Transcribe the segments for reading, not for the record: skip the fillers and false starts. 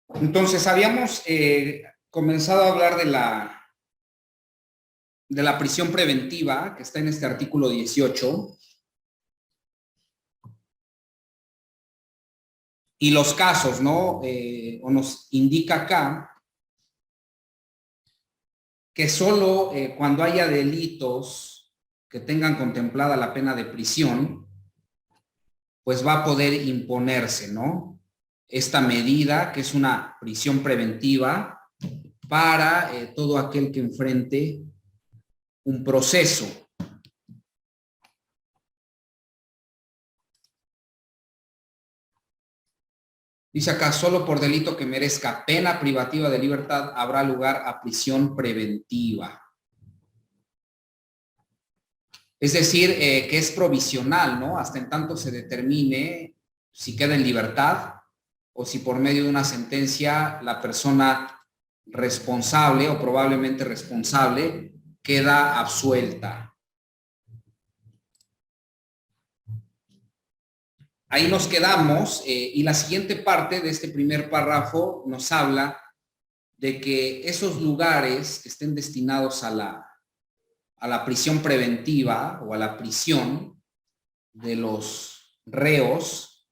Entonces, habíamos comenzado a hablar de la prisión preventiva, que está en este artículo 18, y los casos, ¿no? O nos indica acá que solo cuando haya delitos que tengan contemplada la pena de prisión, pues va a poder imponerse, ¿no? Esta medida, que es una prisión preventiva para todo aquel que enfrente un proceso. Dice acá, solo por delito que merezca pena privativa de libertad habrá lugar a prisión preventiva. Es decir, que es provisional, ¿no? Hasta en tanto se determine si queda en libertad o si por medio de una sentencia la persona responsable o probablemente responsable queda absuelta. Ahí nos quedamos y la siguiente parte de este primer párrafo nos habla de que esos lugares que estén destinados a la prisión preventiva o a la prisión de los reos,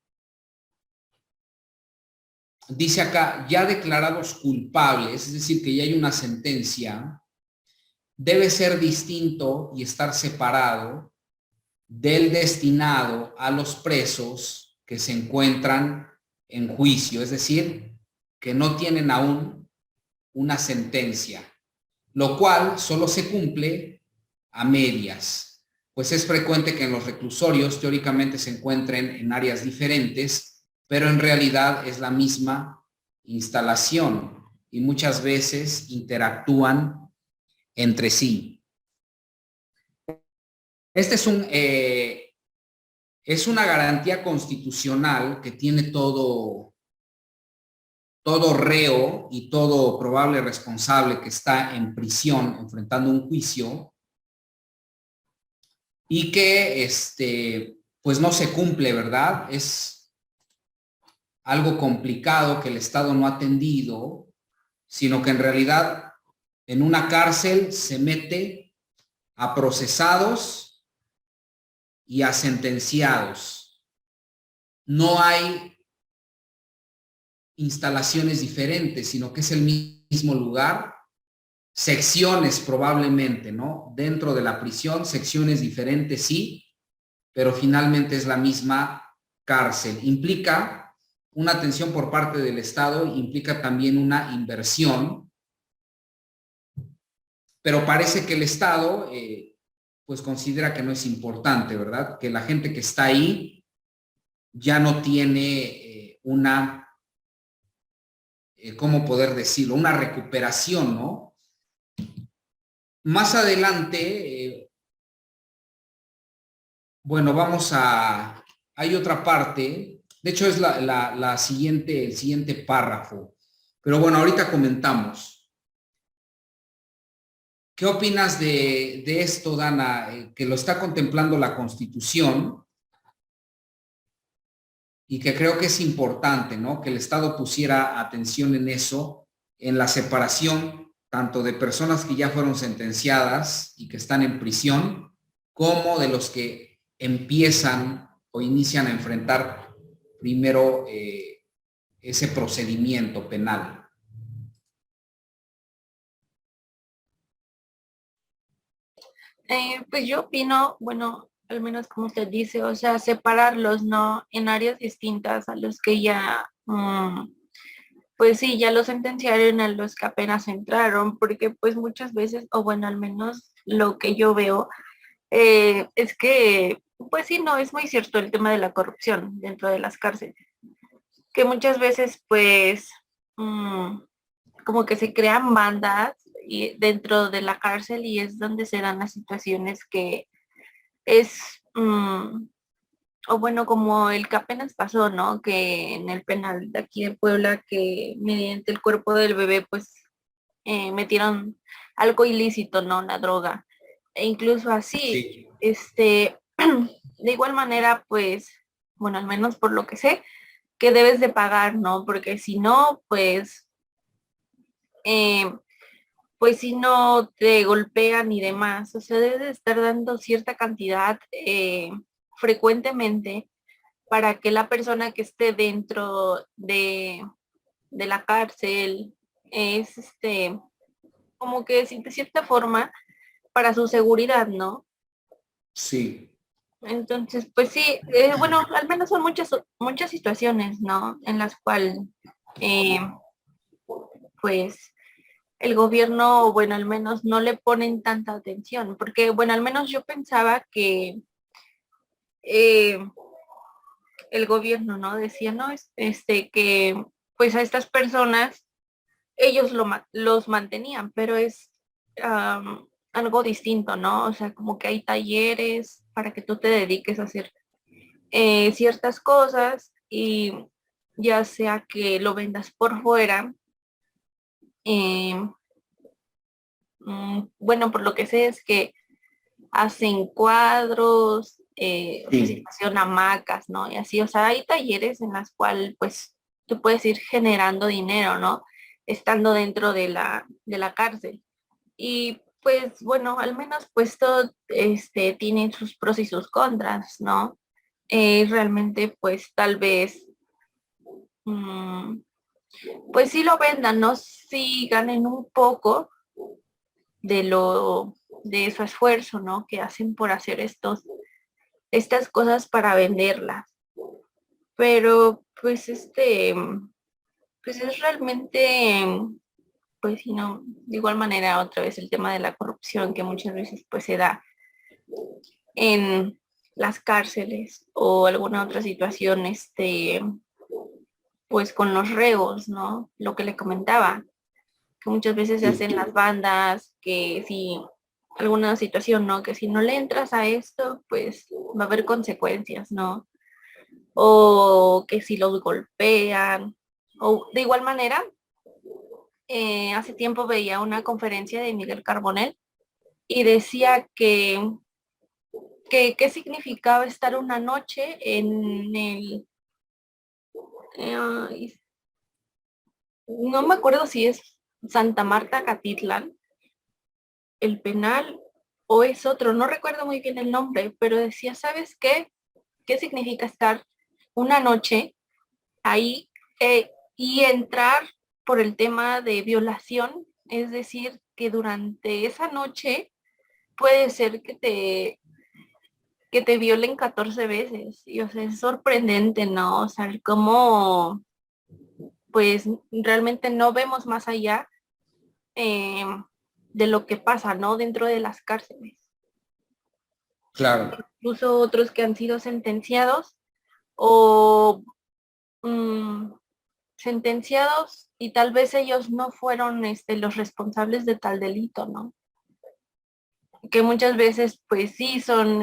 dice acá, ya declarados culpables, es decir, que ya hay una sentencia, debe ser distinto y estar separado del destinado a los presos que se encuentran en juicio, es decir, que no tienen aún una sentencia, lo cual solo se cumple a medias, pues es frecuente que en los reclusorios teóricamente se encuentren en áreas diferentes, pero en realidad es la misma instalación y muchas veces interactúan entre sí. Este es una garantía constitucional que tiene todo reo y todo probable responsable que está en prisión enfrentando un juicio y que pues no se cumple, ¿verdad? Es algo complicado que el Estado no ha atendido, sino que en realidad en una cárcel se mete a procesados y a sentenciados. No hay instalaciones diferentes, sino que es el mismo lugar, secciones probablemente, ¿no? Dentro de la prisión, secciones diferentes, sí, pero finalmente es la misma cárcel. Implica una atención por parte del Estado, implica también una inversión, pero parece que el Estado pues considera que no es importante, ¿verdad? Que la gente que está ahí ya no tiene ¿cómo poder decirlo? Una recuperación, ¿no? Más adelante, bueno, hay otra parte, de hecho es la siguiente, el siguiente párrafo, pero bueno, ahorita comentamos. ¿Qué opinas de esto, Dana? Que lo está contemplando la Constitución y que creo que es importante, ¿no? Que el Estado pusiera atención en eso, en la separación tanto de personas que ya fueron sentenciadas y que están en prisión, como de los que empiezan o inician a enfrentar primero ese procedimiento penal. Pues yo opino, bueno, al menos como usted dice, o sea, separarlos, ¿no? En áreas distintas a los que ya, pues sí, ya los sentenciaron, a los que apenas entraron, porque pues muchas veces, o bueno, al menos lo que yo veo, es que, pues sí, no, es muy cierto el tema de la corrupción dentro de las cárceles, que muchas veces pues como que se crean bandas y dentro de la cárcel y es donde se dan las situaciones que es, o bueno, como el que apenas pasó, ¿no? Que en el penal de aquí de Puebla, que mediante el cuerpo del bebé, pues metieron algo ilícito, ¿no? La droga. E incluso así, Sí. de igual manera, pues, bueno, al menos por lo que sé, que debes de pagar, ¿no? Porque si no, eh, pues si no te golpean y demás, o sea, debes de estar dando cierta cantidad frecuentemente para que la persona que esté dentro de la cárcel es como que de cierta forma para su seguridad, ¿no? Sí, Entonces, pues sí, bueno, al menos son muchas situaciones, ¿no? En las cuales, eh, pues, el gobierno, bueno, al menos no le ponen tanta atención, porque, bueno, al menos yo pensaba que eh, el gobierno, ¿no? Decía, no, que, pues, a estas personas, ellos los mantenían, pero es algo distinto, ¿no? O sea, como que hay talleres para que tú te dediques a hacer ciertas cosas y ya sea que lo vendas por fuera, eh, bueno, por lo que sé es que hacen cuadros, o sea, sí, situación hamacas, ¿no? Y así, o sea, hay talleres en las cuales pues tú puedes ir generando dinero, ¿no? Estando dentro de la cárcel. Y pues bueno, al menos pues todo tiene sus pros y sus contras, ¿no? Realmente pues tal vez mm, pues sí lo vendan, ¿no? Sí ganen un poco de de su esfuerzo, ¿no? Que hacen por hacer estas cosas para venderlas. Pero pues pues es realmente, pues si no, de igual manera otra vez el tema de la corrupción que muchas veces pues se da en las cárceles o alguna otra situación, pues con los reos, ¿no? Lo que le comentaba, que muchas veces se sí, hacen las bandas, que si alguna situación, ¿no? Que si no le entras a esto, pues va a haber consecuencias, ¿no? O que si los golpean, o de igual manera, hace tiempo veía una conferencia de Miguel Carbonell y decía que qué significaba estar una noche en ay, no me acuerdo si es Santa Marta Catitlán, el penal, o es otro, no recuerdo muy bien el nombre, pero decía, ¿sabes qué? ¿Qué significa estar una noche ahí y entrar por el tema de violación? Es decir, que durante esa noche puede ser que te violen 14 veces. Y o sea, es sorprendente, ¿no? O sea, cómo pues realmente no vemos más allá eh, de lo que pasa, ¿no? Dentro de las cárceles. claro. Incluso otros que han sido sentenciados o mm, sentenciados y tal vez ellos no fueron los responsables de tal delito, ¿no? Que muchas veces pues sí son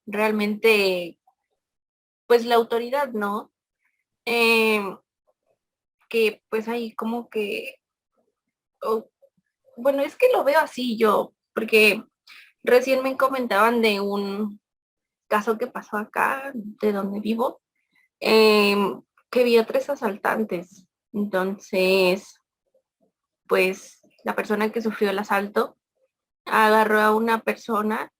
realmente pues la autoridad, ¿no? Eh, que pues ahí como que, oh, bueno, es que lo veo así yo, porque recién me comentaban de un caso que pasó acá, de donde vivo, que vio tres asaltantes. Entonces, pues la persona que sufrió el asalto agarró a una persona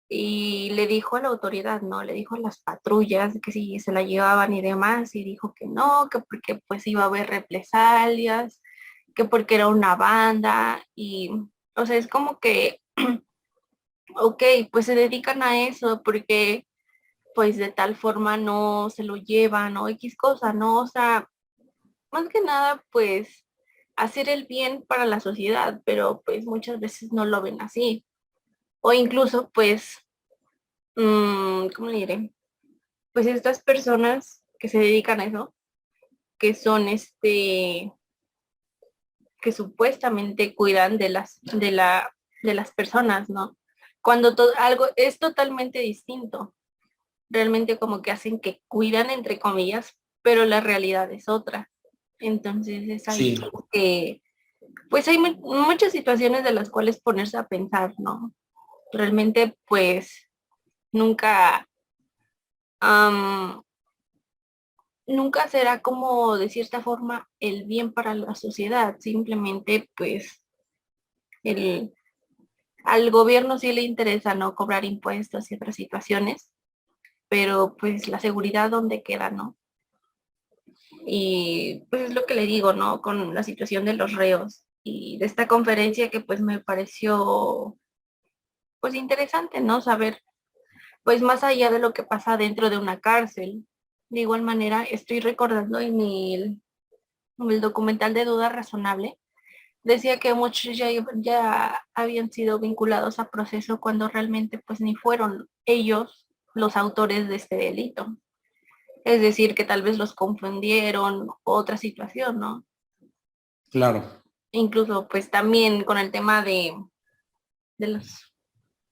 y le dijo a la autoridad, ¿no? Le dijo a las patrullas que si se la llevaban y demás, y dijo que no, que porque pues iba a haber represalias, que porque era una banda, y, o sea, es como que, ok, pues se dedican a eso porque pues de tal forma no se lo llevan o X cosa, ¿no? O sea, más que nada, pues hacer el bien para la sociedad, pero pues muchas veces no lo ven así. O incluso, pues, ¿cómo le diré? Pues estas personas que se dedican a eso, que son que supuestamente cuidan de las personas, ¿no? Cuando algo es totalmente distinto. Realmente como que hacen que cuidan entre comillas, pero la realidad es otra. Entonces es ahí Sí, como que, pues hay muchas situaciones de las cuales ponerse a pensar, ¿no? Realmente pues nunca, am, nunca será como de cierta forma el bien para la sociedad, simplemente pues el, al gobierno sí le interesa no cobrar impuestos y otras situaciones, pero pues la seguridad donde queda, ¿no? Y pues es lo que le digo, ¿no? Con la situación de los reos y de esta conferencia que pues me pareció pues interesante, ¿no? Saber pues más allá de lo que pasa dentro de una cárcel. De igual manera, estoy recordando en el documental de Duda Razonable, decía que muchos ya habían sido vinculados a proceso cuando realmente pues ni fueron ellos los autores de este delito. Es decir, que tal vez los confundieron, otra situación, ¿no? Claro. Incluso pues también con el tema de los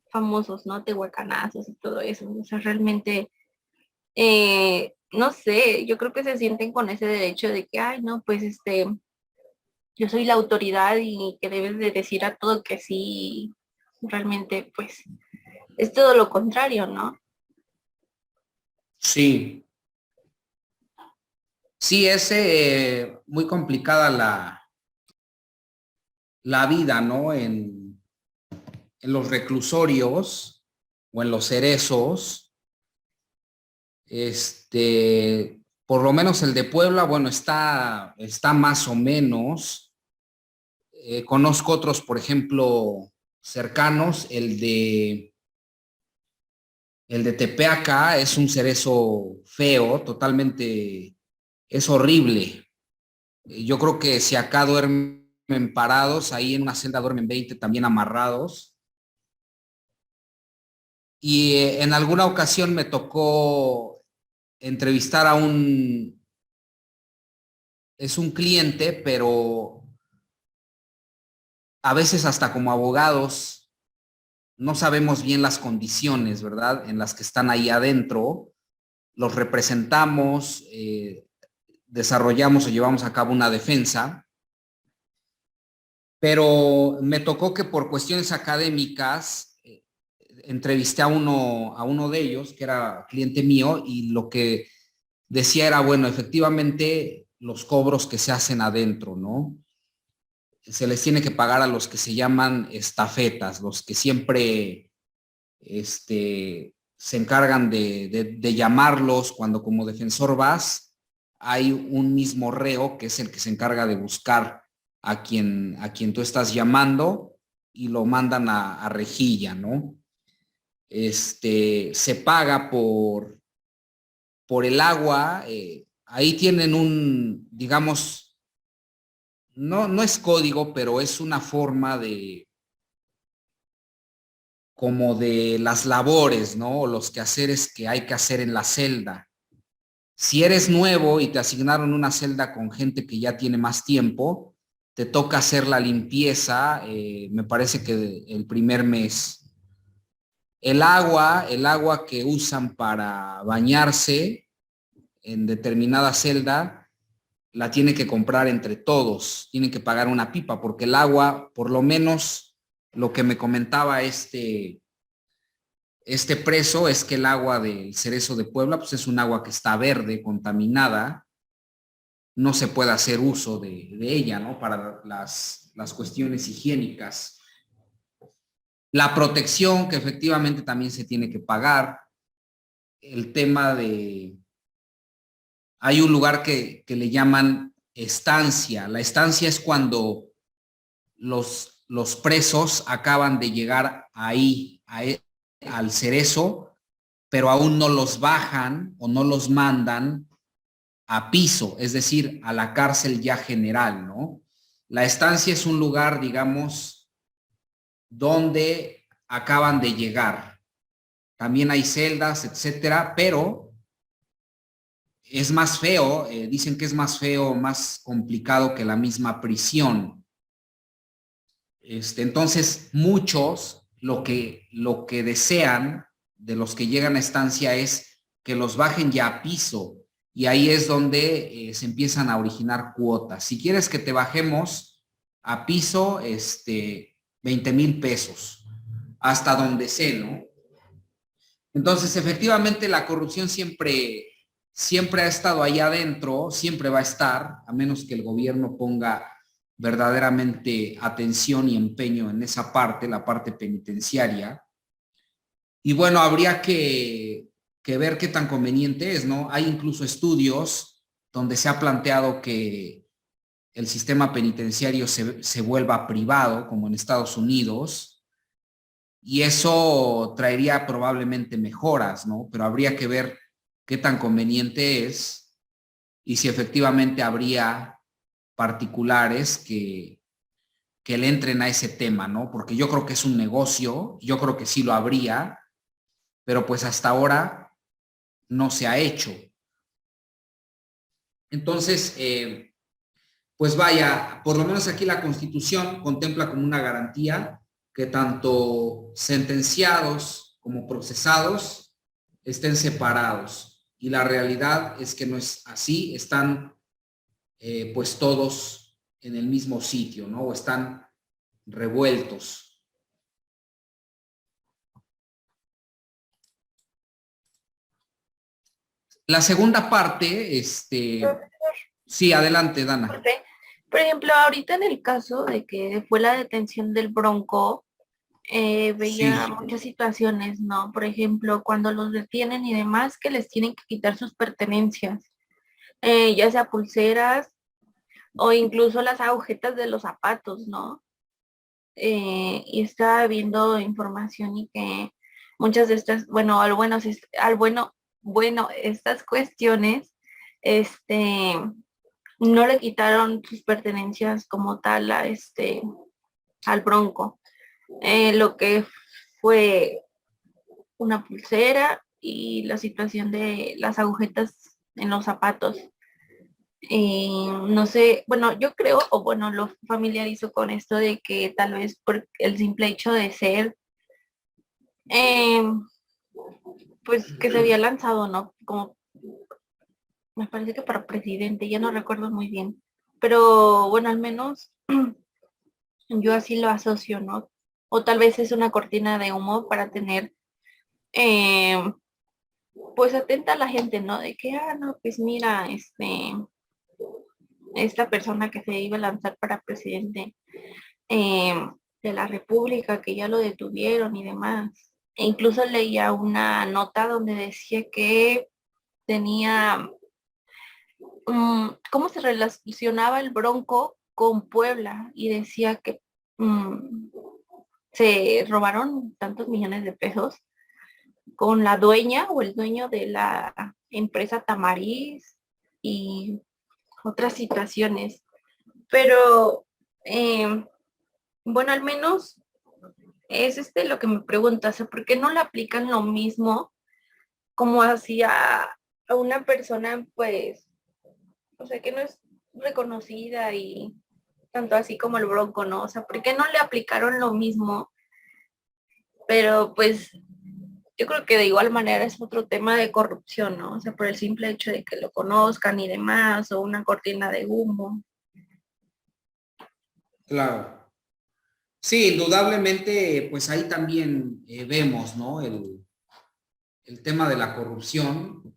famosos, ¿no? Tehuacanazos y todo eso. O sea, realmente, no sé, yo creo que se sienten con ese derecho de que, ay, no, pues yo soy la autoridad y que debes de decir a todo que sí, realmente pues es todo lo contrario, ¿no? Sí, sí, es muy complicada la vida, ¿no? En los reclusorios o en los cerezos. Por lo menos el de Puebla, bueno, está más o menos. Conozco otros, por ejemplo, cercanos. El de Tepeaca es un cerezo feo, totalmente, es horrible. Yo creo que si acá duermen parados, ahí en una celda duermen 20 también amarrados. Y en alguna ocasión me tocó entrevistar es un cliente, pero a veces hasta como abogados no sabemos bien las condiciones, ¿verdad? En las que están ahí adentro. Los representamos, desarrollamos o llevamos a cabo una defensa, pero me tocó que por cuestiones académicas entrevisté a uno de ellos, que era cliente mío, y lo que decía era, bueno, efectivamente, los cobros que se hacen adentro, ¿no? Se les tiene que pagar a los que se llaman estafetas, los que siempre se encargan de llamarlos cuando como defensor vas, hay un mismo reo que es el que se encarga de buscar a quien tú estás llamando y lo mandan a rejilla, ¿no? Se paga por el agua, ahí tienen digamos, no es código, pero es una forma como de las labores, ¿no? O los quehaceres que hay que hacer en la celda. Si eres nuevo y te asignaron una celda con gente que ya tiene más tiempo, te toca hacer la limpieza, me parece que el primer mes. El agua que usan para bañarse en determinada celda, la tiene que comprar entre todos, tienen que pagar una pipa, porque el agua, por lo menos lo que me comentaba este preso, es que el agua del Cerezo de Puebla, pues es un agua que está verde, contaminada, no se puede hacer uso de ella, ¿no? Para las cuestiones higiénicas. La protección, que efectivamente también se tiene que pagar, el tema hay un lugar que le llaman estancia. La estancia es cuando los presos acaban de llegar ahí, al Cerezo, pero aún no los bajan o no los mandan a piso, es decir, a la cárcel ya general, ¿no? La estancia es un lugar, digamos, donde acaban de llegar. También hay celdas, etcétera, pero es más feo, dicen que es más feo, más complicado que la misma prisión. Entonces, muchos lo que desean de los que llegan a estancia es que los bajen ya a piso, y ahí es donde se empiezan a originar cuotas. Si quieres que te bajemos a piso, 20,000 pesos, hasta donde sé, ¿no? Entonces, efectivamente, la corrupción siempre ha estado allá adentro, siempre va a estar, a menos que el gobierno ponga verdaderamente atención y empeño en esa parte, la parte penitenciaria. Y bueno, habría que ver qué tan conveniente es, ¿no? Hay incluso estudios donde se ha planteado que el sistema penitenciario se vuelva privado, como en Estados Unidos, y eso traería probablemente mejoras, ¿no? Pero habría que ver qué tan conveniente es y si efectivamente habría particulares que le entren a ese tema, ¿no? Porque yo creo que es un negocio, yo creo que sí lo habría, pero pues hasta ahora no se ha hecho. Entonces, pues vaya, por lo menos aquí la Constitución contempla como una garantía que tanto sentenciados como procesados estén separados. Y la realidad es que no es así, están pues todos en el mismo sitio, ¿no? O están revueltos. La segunda parte, sí, adelante, Dana. Por ejemplo, ahorita en el caso de que fue la detención del Bronco, veía Sí, muchas situaciones, ¿no? Por ejemplo, cuando los detienen y demás, que les tienen que quitar sus pertenencias, ya sea pulseras o incluso las agujetas de los zapatos, ¿no? Y estaba viendo información y que muchas de estas, bueno, bueno, estas cuestiones, este, no le quitaron sus pertenencias como tal a al Bronco. Lo que fue una pulsera y la situación de las agujetas en los zapatos. No sé, bueno, yo creo, o bueno, lo familiarizo con esto de que tal vez por el simple hecho de ser, eh, pues que se había lanzado, ¿no? Como me parece que para presidente, ya no recuerdo muy bien, pero bueno, al menos yo así lo asocio, ¿no? O tal vez es una cortina de humo para tener, eh, pues atenta a la gente, ¿no? De que, no, pues mira, esta persona que se iba a lanzar para presidente eh, de la República, que ya lo detuvieron y demás. E incluso leía una nota donde decía que tenía, cómo se relacionaba el Bronco con Puebla y decía que se robaron tantos millones de pesos con la dueña o el dueño de la empresa Tamariz y otras situaciones. Pero bueno, al menos es lo que me pregunta, o sea, ¿por qué no le aplican lo mismo como hacía a una persona, pues, o sea, que no es reconocida y tanto así como el Bronco, ¿no? O sea, ¿por qué no le aplicaron lo mismo? Pero pues yo creo que de igual manera es otro tema de corrupción, ¿no? O sea, por el simple hecho de que lo conozcan y demás, o una cortina de humo. claro. Sí, indudablemente, pues ahí también vemos, ¿no? El tema de la corrupción,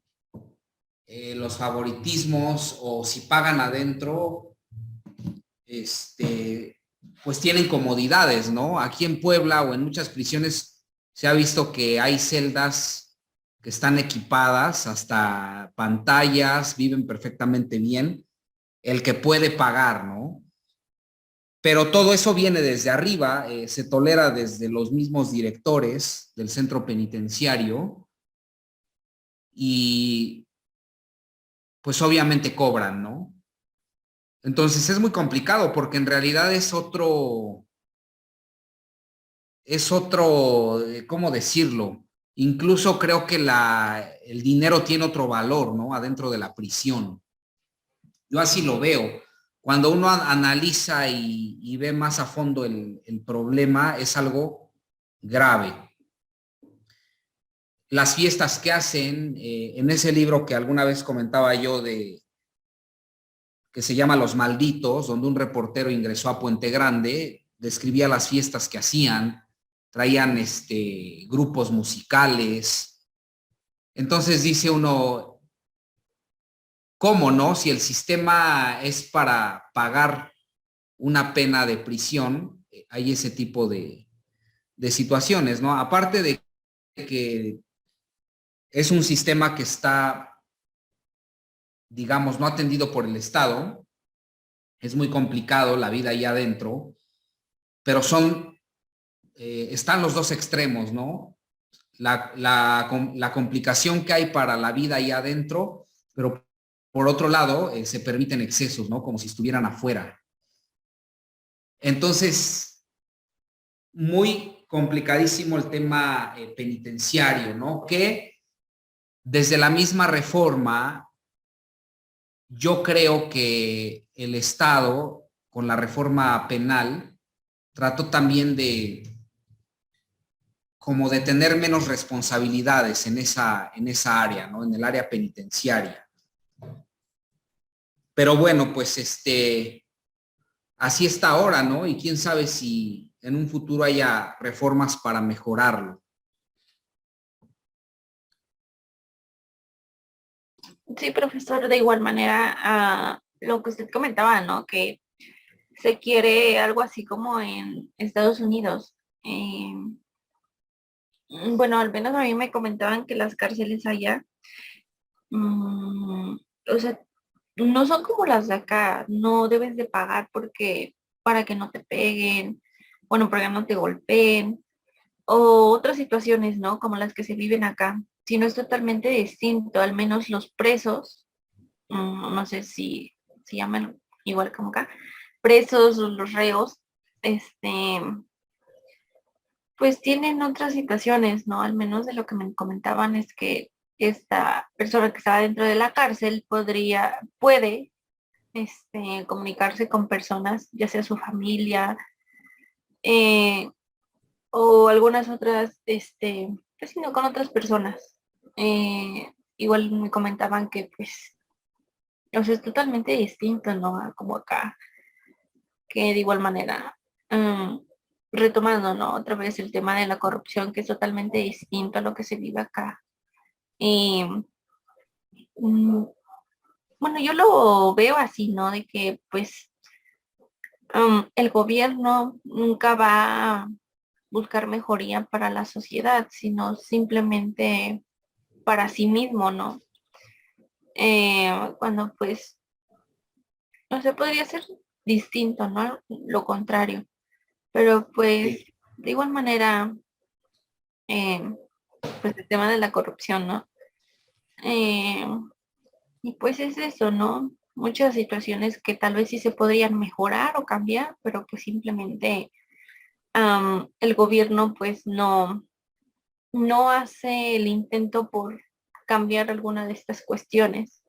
los favoritismos o si pagan adentro, pues tienen comodidades, ¿no? Aquí en Puebla o en muchas prisiones se ha visto que hay celdas que están equipadas, hasta pantallas, viven perfectamente bien, el que puede pagar, ¿no? Pero todo eso viene desde arriba, se tolera desde los mismos directores del centro penitenciario y pues obviamente cobran, ¿no? Entonces es muy complicado porque en realidad ¿cómo decirlo? Incluso creo que el dinero tiene otro valor, ¿no? Adentro de la prisión. Yo así lo veo. Cuando uno analiza y ve más a fondo el problema, es algo grave. Las fiestas que hacen, en ese libro que alguna vez comentaba yo que se llama Los Malditos, donde un reportero ingresó a Puente Grande, describía las fiestas que hacían, traían grupos musicales. Entonces dice uno, ¿cómo no? Si el sistema es para pagar una pena de prisión, hay ese tipo de situaciones, ¿no? Aparte de que es un sistema que está, digamos, no atendido por el Estado, es muy complicado la vida ahí adentro, pero están los dos extremos, ¿no? La complicación que hay para la vida ahí adentro, pero por otro lado se permiten excesos, ¿no? Como si estuvieran afuera. Entonces, muy complicadísimo el tema penitenciario, ¿no? Que desde la misma reforma, yo creo que el Estado, con la reforma penal, trató también como de tener menos responsabilidades en esa área, ¿no? En el área penitenciaria. Pero bueno, pues así está ahora, ¿no? Y quién sabe si en un futuro haya reformas para mejorarlo. Sí, profesor, de igual manera, lo que usted comentaba, ¿no? Que se quiere algo así como en Estados Unidos. Bueno, al menos a mí me comentaban que las cárceles allá, o sea, no son como las de acá, no debes de pagar porque para que no te peguen, bueno, para que no te golpeen, o otras situaciones, ¿no? Como las que se viven acá, sino es totalmente distinto, al menos los presos, no sé si se llaman igual como acá, presos o los reos, pues tienen otras situaciones, ¿no? Al menos de lo que me comentaban es que esta persona que estaba dentro de la cárcel puede, comunicarse con personas, ya sea su familia, eh, o algunas otras, pues sino con otras personas. Igual me comentaban que, pues, o sea, es totalmente distinto, ¿no? A como acá, que de igual manera, mm, retomando, ¿no? Otra vez el tema de la corrupción, que es totalmente distinto a lo que se vive acá. Y, mm, bueno, yo lo veo así, ¿no? De que, pues, el gobierno nunca va a buscar mejoría para la sociedad, sino simplemente para sí mismo, ¿no? Cuando pues, no sé, podría ser distinto, ¿no? Lo contrario. Pero pues, Sí. de igual manera, eh, pues el tema de la corrupción, ¿no? Eh, y pues es eso, ¿no? Muchas situaciones que tal vez sí se podrían mejorar o cambiar, pero que simplemente el gobierno pues no hace el intento por cambiar alguna de estas cuestiones.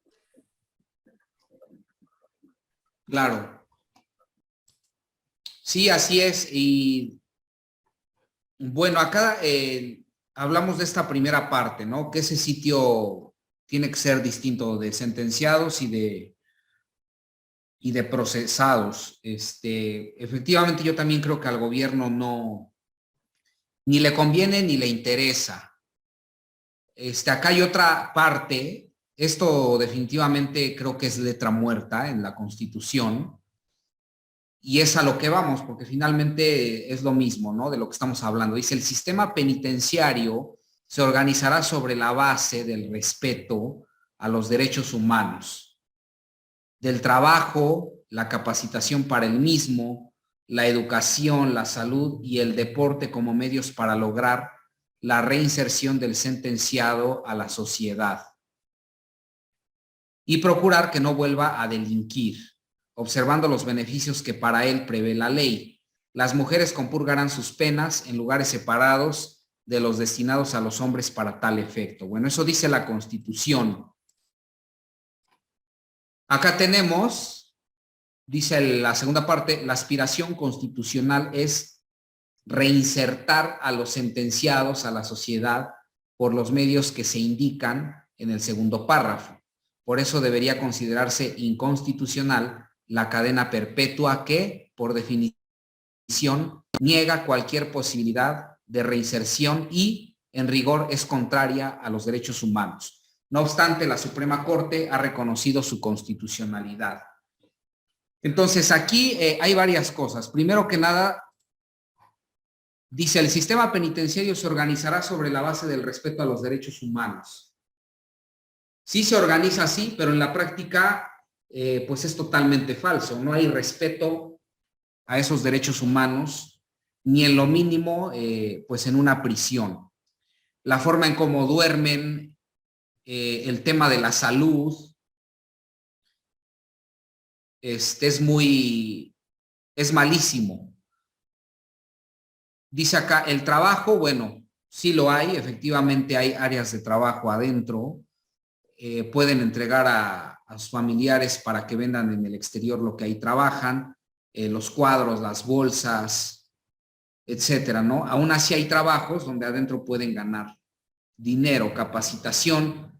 Claro. Sí, así es. Y bueno, acá hablamos de esta primera parte, ¿no? Que ese sitio tiene que ser distinto de sentenciados y de procesados. Efectivamente, yo también creo que al gobierno ni le conviene ni le interesa. Acá hay otra parte, esto definitivamente creo que es letra muerta en la Constitución, y es a lo que vamos, porque finalmente es lo mismo, ¿no? De lo que estamos hablando. Dice, el sistema penitenciario se organizará sobre la base del respeto a los derechos humanos, del trabajo, la capacitación para el mismo, la educación, la salud y el deporte como medios para lograr la reinserción del sentenciado a la sociedad y procurar que no vuelva a delinquir, observando los beneficios que para él prevé la ley. Las mujeres compurgarán sus penas en lugares separados de los destinados a los hombres para tal efecto. Bueno, eso dice la Constitución. Acá tenemos, dice la segunda parte, la aspiración constitucional es reinsertar a los sentenciados a la sociedad por los medios que se indican en el segundo párrafo. Por eso debería considerarse inconstitucional la cadena perpetua que, por definición, niega cualquier posibilidad de reinserción y, en rigor, es contraria a los derechos humanos. No obstante, la Suprema Corte ha reconocido su constitucionalidad. Entonces, aquí hay varias cosas. Primero que nada, dice, el sistema penitenciario se organizará sobre la base del respeto a los derechos humanos. Sí se organiza así, pero en la práctica, pues es totalmente falso. No hay respeto a esos derechos humanos, ni en lo mínimo, pues en una prisión. La forma en cómo duermen, el tema de la salud, es malísimo. Dice acá, el trabajo, bueno, sí lo hay, efectivamente hay áreas de trabajo adentro, pueden entregar a sus familiares para que vendan en el exterior lo que ahí trabajan, los cuadros, las bolsas, etcétera, ¿no? Aún así hay trabajos donde adentro pueden ganar dinero, capacitación,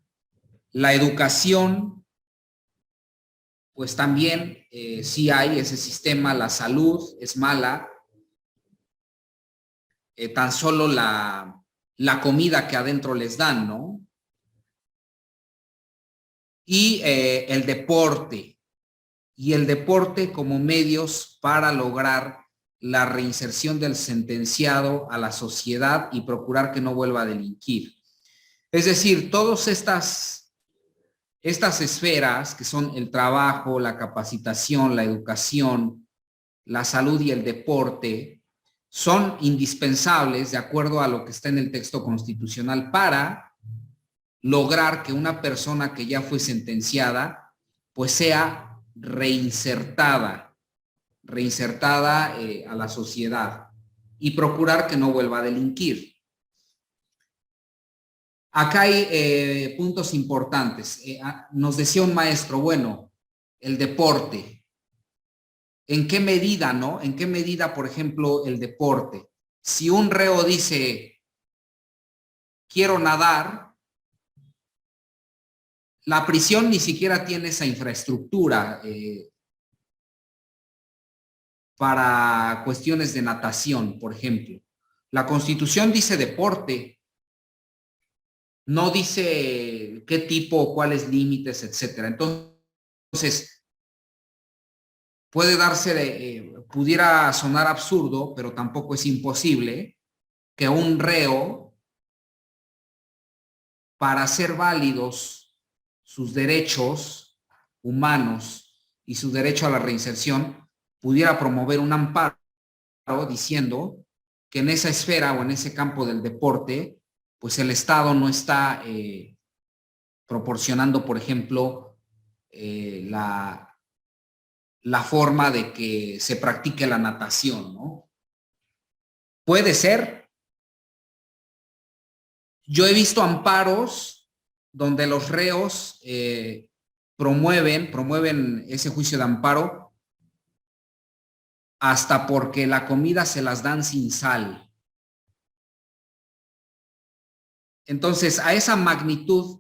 la educación, pues también sí hay ese sistema, la salud es mala, tan solo la comida que adentro les dan, ¿no? Y el deporte como medios para lograr la reinserción del sentenciado a la sociedad y procurar que no vuelva a delinquir. Es decir, todas estas esferas que son el trabajo, la capacitación, la educación, la salud y el deporte, son indispensables de acuerdo a lo que está en el texto constitucional para lograr que una persona que ya fue sentenciada pues sea reinsertada a la sociedad y procurar que no vuelva a delinquir. Acá hay puntos importantes. Nos decía un maestro, bueno, el deporte. ¿En qué medida, no? ¿En qué medida, por ejemplo, el deporte? Si un reo dice, quiero nadar, la prisión ni siquiera tiene esa infraestructura para cuestiones de natación, por ejemplo. La Constitución dice deporte, no dice qué tipo, cuáles límites, etcétera. Entonces, puede darse, pudiera sonar absurdo, pero tampoco es imposible que un reo, para hacer válidos sus derechos humanos y su derecho a la reinserción, pudiera promover un amparo diciendo que en esa esfera o en ese campo del deporte, pues el Estado no está proporcionando, por ejemplo, la forma de que se practique la natación, ¿no? Puede ser. Yo he visto amparos donde los reos promueven ese juicio de amparo hasta porque la comida se las dan sin sal. Entonces, a esa magnitud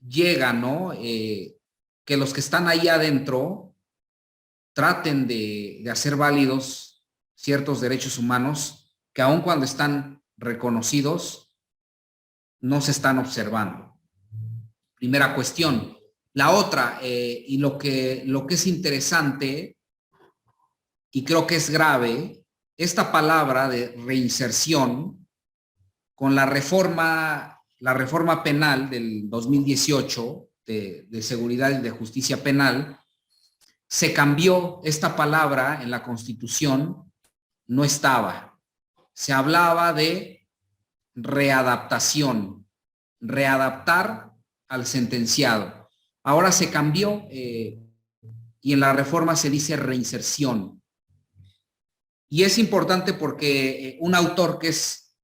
llega, ¿no? Que los que están ahí adentro traten de hacer válidos ciertos derechos humanos que aun cuando están reconocidos, no se están observando. Primera cuestión. La otra, y lo que es interesante, y creo que es grave, esta palabra de reinserción, con la reforma penal del 2018 de seguridad y de justicia penal, se cambió esta palabra en la Constitución, no estaba. Se hablaba de readaptación, readaptar al sentenciado. Ahora se cambió y en la reforma se dice reinserción. Y es importante porque un autor que es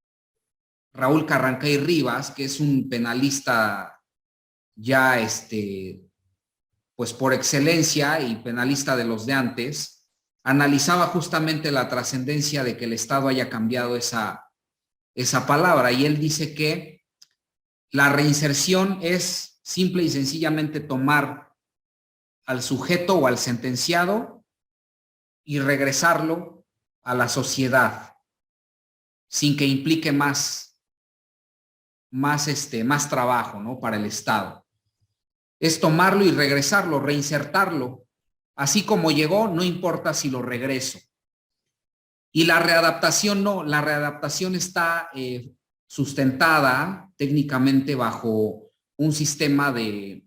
Raúl Carrancay Rivas, que es un penalista ya pues por excelencia y penalista de los de antes, analizaba justamente la trascendencia de que el Estado haya cambiado esa palabra. Y él dice que la reinserción es simple y sencillamente tomar al sujeto o al sentenciado y regresarlo a la sociedad sin que implique más trabajo, ¿no? Para el Estado. es tomarlo y regresarlo, reinsertarlo. Así como llegó, no importa si lo regreso. Y la readaptación no, la readaptación está sustentada técnicamente bajo un sistema de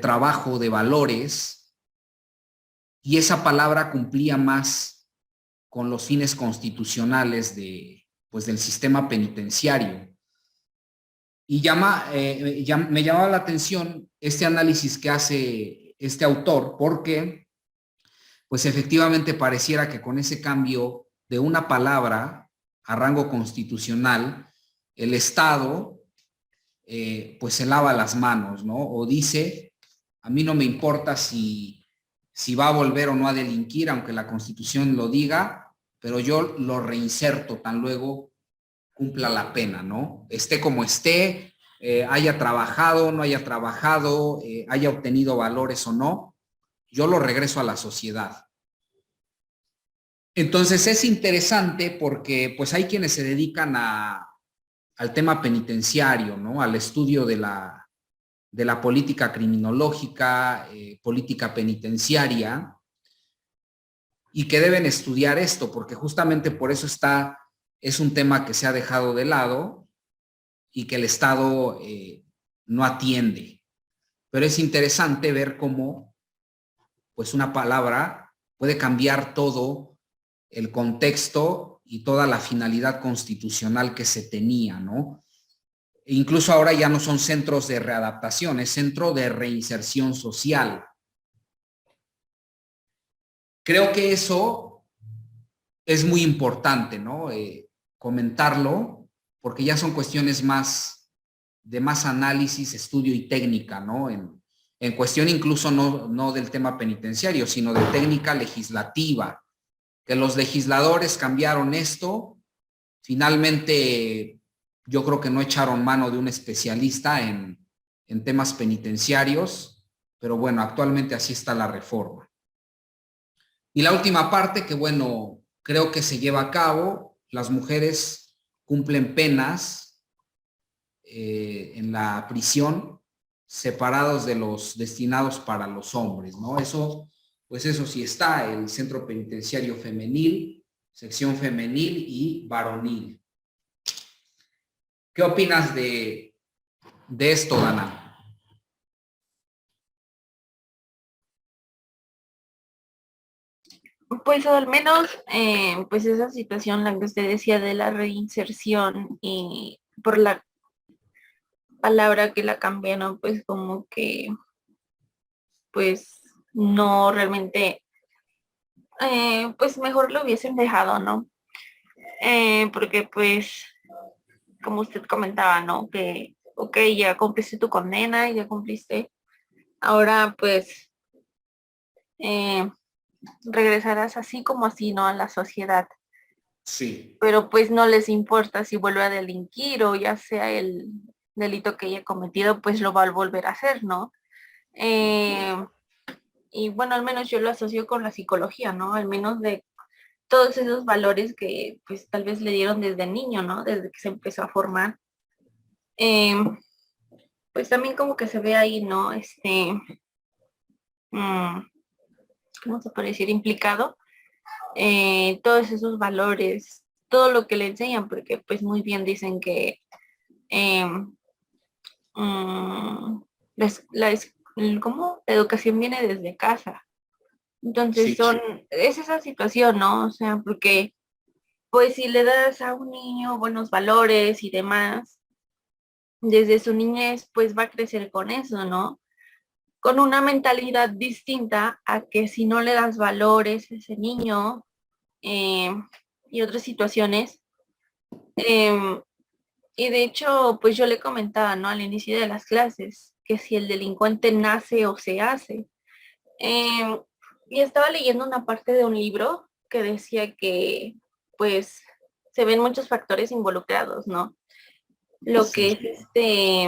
trabajo, de valores, y esa palabra cumplía más con los fines constitucionales del sistema penitenciario. Y me llamaba la atención este análisis que hace este autor, porque pues efectivamente pareciera que con ese cambio de una palabra a rango constitucional, el Estado pues se lava las manos, ¿no? O dice, a mí no me importa si va a volver o no a delinquir, aunque la Constitución lo diga, pero yo lo reinserto tan luego cumpla la pena, ¿no? Esté como esté, haya trabajado, no haya trabajado, haya obtenido valores o no, yo lo regreso a la sociedad. Entonces es interesante porque pues hay quienes se dedican al tema penitenciario, ¿no? Al estudio de la política criminológica, política penitenciaria, y que deben estudiar esto, porque justamente por eso es un tema que se ha dejado de lado y que el Estado no atiende. Pero es interesante ver cómo pues una palabra puede cambiar todo el contexto y toda la finalidad constitucional que se tenía, ¿no? E incluso ahora ya no son centros de readaptación, es centro de reinserción social. Creo que eso es muy importante, ¿no? Comentarlo, porque ya son cuestiones de más análisis, estudio y técnica, ¿no? En cuestión incluso no del tema penitenciario, sino de técnica legislativa, que los legisladores cambiaron esto, finalmente yo creo que no echaron mano de un especialista en temas penitenciarios, pero bueno, actualmente así está la reforma. Y la última parte que, bueno, creo que se lleva a cabo, las mujeres cumplen penas en la prisión separados de los destinados para los hombres, ¿no? Pues eso sí está, el centro penitenciario femenil, sección femenil y varonil. ¿Qué opinas de esto, Dana? Pues al menos, pues esa situación, la que usted decía de la reinserción y por la palabra que la cambiaron, pues como que, pues no realmente, pues mejor lo hubiesen dejado, ¿no? Porque pues, como usted comentaba, ¿no? Que, ok, ya cumpliste tu condena, ya cumpliste, ahora pues eh, regresarás así como así, ¿no? A la sociedad. Sí. Pero pues no les importa si vuelve a delinquir o ya sea el delito que haya cometido, pues lo va a volver a hacer, ¿no? Eh, y bueno, al menos yo lo asocio con la psicología, ¿no? Al menos de todos esos valores que pues tal vez le dieron desde niño, ¿no? Desde que se empezó a formar. Eh, pues también como que se ve ahí, ¿no? Mm, ¿cómo se puede decir? Implicado todos esos valores, todo lo que le enseñan, porque pues muy bien dicen que eh, mm, ¿cómo? La educación viene desde casa. Entonces Sí, es esa situación, ¿no? O sea, porque pues si le das a un niño buenos valores y demás, desde su niñez, pues va a crecer con eso, ¿no? Con una mentalidad distinta a que si no le das valores a ese niño eh, y otras situaciones. eh, y de hecho, pues yo le comentaba, ¿no? Al inicio de las clases, que si el delincuente nace o se hace. Eh, y estaba leyendo una parte de un libro que decía que, pues, se ven muchos factores involucrados, ¿no? Lo que es sí,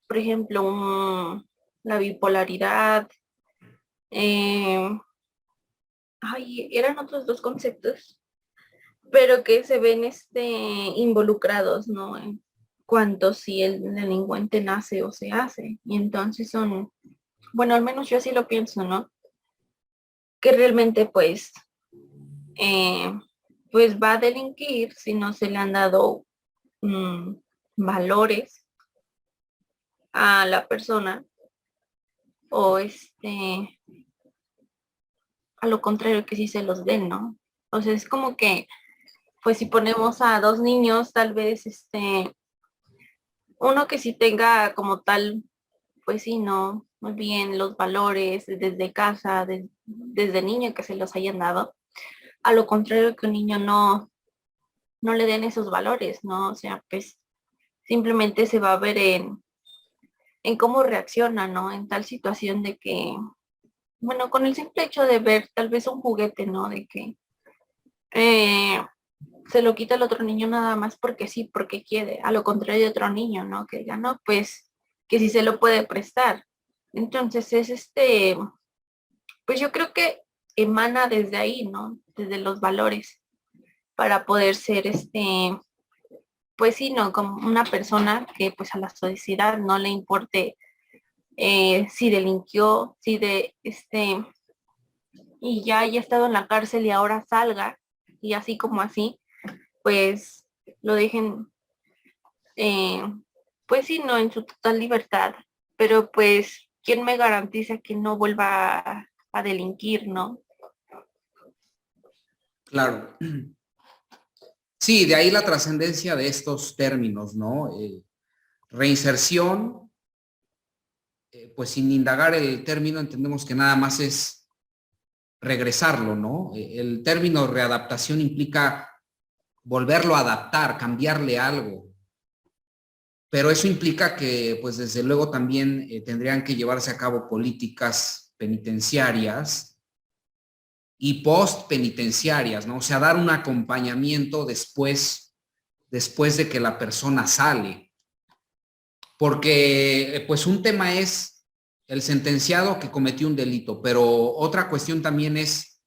por ejemplo, la bipolaridad, eh, ay, eran otros dos conceptos, pero que se ven involucrados, ¿no? cuanto si el delincuente nace o se hace. Y entonces son, bueno, al menos yo así lo pienso, ¿no? Que realmente eh, pues va a delinquir si no se le han dado mm, valores a la persona o a lo contrario que sí se los den, ¿no? O sea, es como que, pues si ponemos a dos niños, tal vez uno que sí tenga como tal, pues sí, ¿no? Muy bien los valores desde casa, desde niño que se los hayan dado, a lo contrario que un niño no le den esos valores, ¿no? O sea, pues simplemente se va a ver en cómo reacciona, ¿no? En tal situación de que, bueno, con el simple hecho de ver tal vez un juguete, ¿no? De que eh, se lo quita el otro niño nada más porque sí, porque quiere, a lo contrario de otro niño, ¿no? Que diga, no, pues que sí se lo puede prestar. Entonces es pues yo creo que emana desde ahí, ¿no? Desde los valores para poder ser pues sí, ¿no? Como una persona que pues a la sociedad no le importe si delinquió, si y ya haya estado en la cárcel y ahora salga, y así como así, pues lo dejen, eh, pues sí, no, en su total libertad, pero pues, ¿quién me garantiza que no vuelva a delinquir, no? Claro. Sí, de ahí la trascendencia de estos términos, ¿no? Reinserción, pues sin indagar el término, entendemos que nada más es regresarlo, ¿no? El término readaptación implica volverlo a adaptar, cambiarle algo. Pero eso implica que, pues desde luego también tendrían que llevarse a cabo políticas penitenciarias y post penitenciarias, ¿no? O sea, dar un acompañamiento después de que la persona sale. Porque, pues un tema es el sentenciado que cometió un delito, pero otra cuestión también es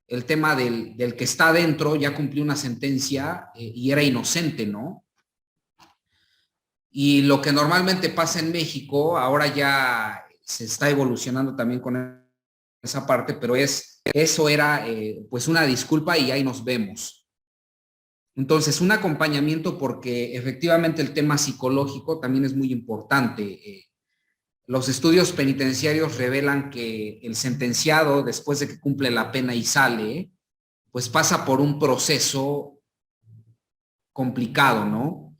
el tema del que está adentro, ya cumplió una sentencia y era inocente, ¿no? Y lo que normalmente pasa en México, ahora ya se está evolucionando también con esa parte, pero eso era pues una disculpa y ahí nos vemos. Entonces, un acompañamiento porque efectivamente el tema psicológico también es muy importante. Los estudios penitenciarios revelan que el sentenciado, después de que cumple la pena y sale, pues pasa por un proceso complicado, ¿no?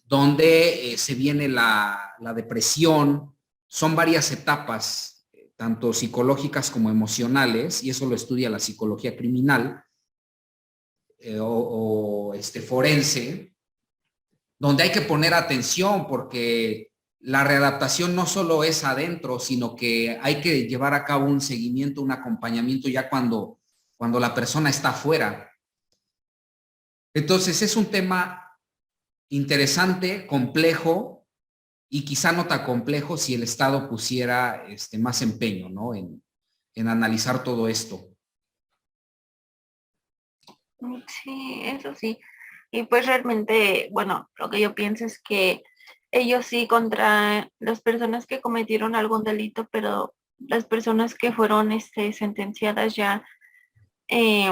Donde se viene la depresión, son varias etapas, tanto psicológicas como emocionales, y eso lo estudia la psicología criminal forense, donde hay que poner atención porque la readaptación no solo es adentro, sino que hay que llevar a cabo un seguimiento, un acompañamiento ya cuando la persona está afuera. Entonces es un tema interesante, complejo y quizá no tan complejo si el Estado pusiera más empeño, ¿no? En analizar todo esto. Sí, eso sí. Y pues realmente, bueno, lo que yo pienso es que ellos sí contra las personas que cometieron algún delito, pero las personas que fueron sentenciadas ya, eh,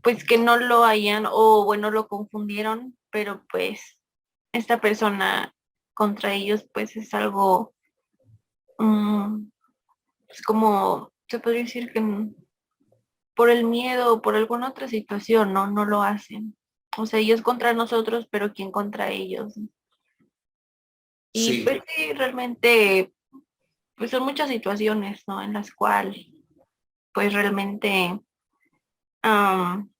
pues que no lo hayan o bueno, lo confundieron, pero pues esta persona contra ellos pues es algo, es como, se podría decir que por el miedo o por alguna otra situación, ¿no? No lo hacen. O sea, ellos contra nosotros, pero ¿quién contra ellos? Y pues Sí, sí, realmente, pues son muchas situaciones, ¿no? En las cuales, pues realmente, am,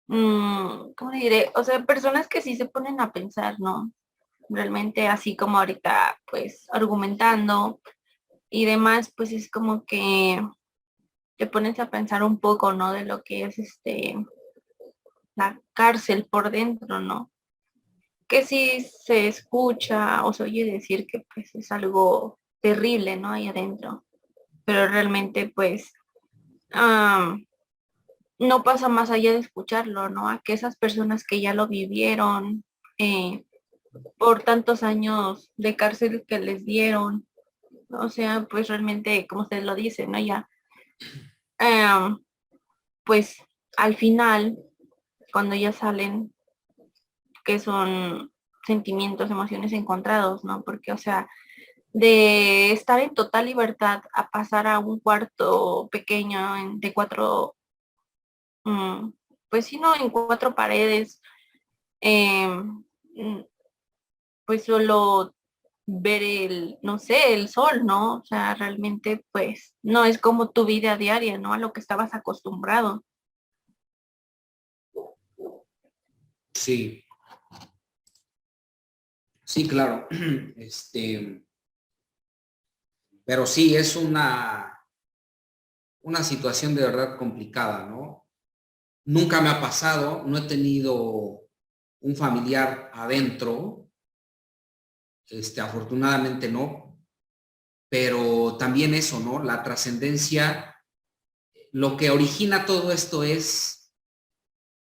¿cómo diré? O sea, personas que sí se ponen a pensar, ¿no? Realmente así como ahorita, pues argumentando y demás, pues es como que te pones a pensar un poco, ¿no? De lo que es la cárcel por dentro, ¿no? Que sí se escucha o se oye decir que pues es algo terrible, ¿no? Ahí adentro, pero realmente pues am, no pasa más allá de escucharlo, ¿no? A que esas personas que ya lo vivieron, por tantos años de cárcel que les dieron. O sea, pues realmente, como ustedes lo dicen, ¿no? Ya, em, pues al final, cuando ya salen, que son sentimientos, emociones encontrados, ¿no? Porque, o sea, de estar en total libertad a pasar a un cuarto pequeño de cuatro, mm, pues sí, no, en cuatro paredes, em, mm, pues solo ver el, no sé, el sol, ¿no? O sea, realmente pues no es como tu vida diaria, ¿no? A lo que estabas acostumbrado. Sí, sí, claro. Pero sí, es una situación de verdad complicada, ¿no? Nunca me ha pasado, no he tenido un familiar adentro, afortunadamente no, pero también eso, ¿no? La trascendencia, lo que origina todo esto es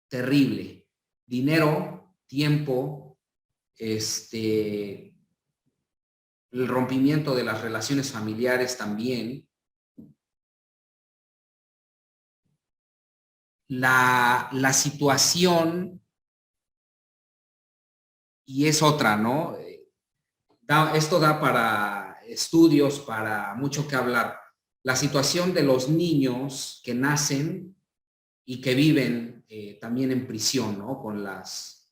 terrible. Dinero, tiempo, el rompimiento de las relaciones familiares también. La situación, y es otra, ¿no? Esto da para estudios, para mucho que hablar. La situación de los niños que nacen y que viven también en prisión, ¿no? Con las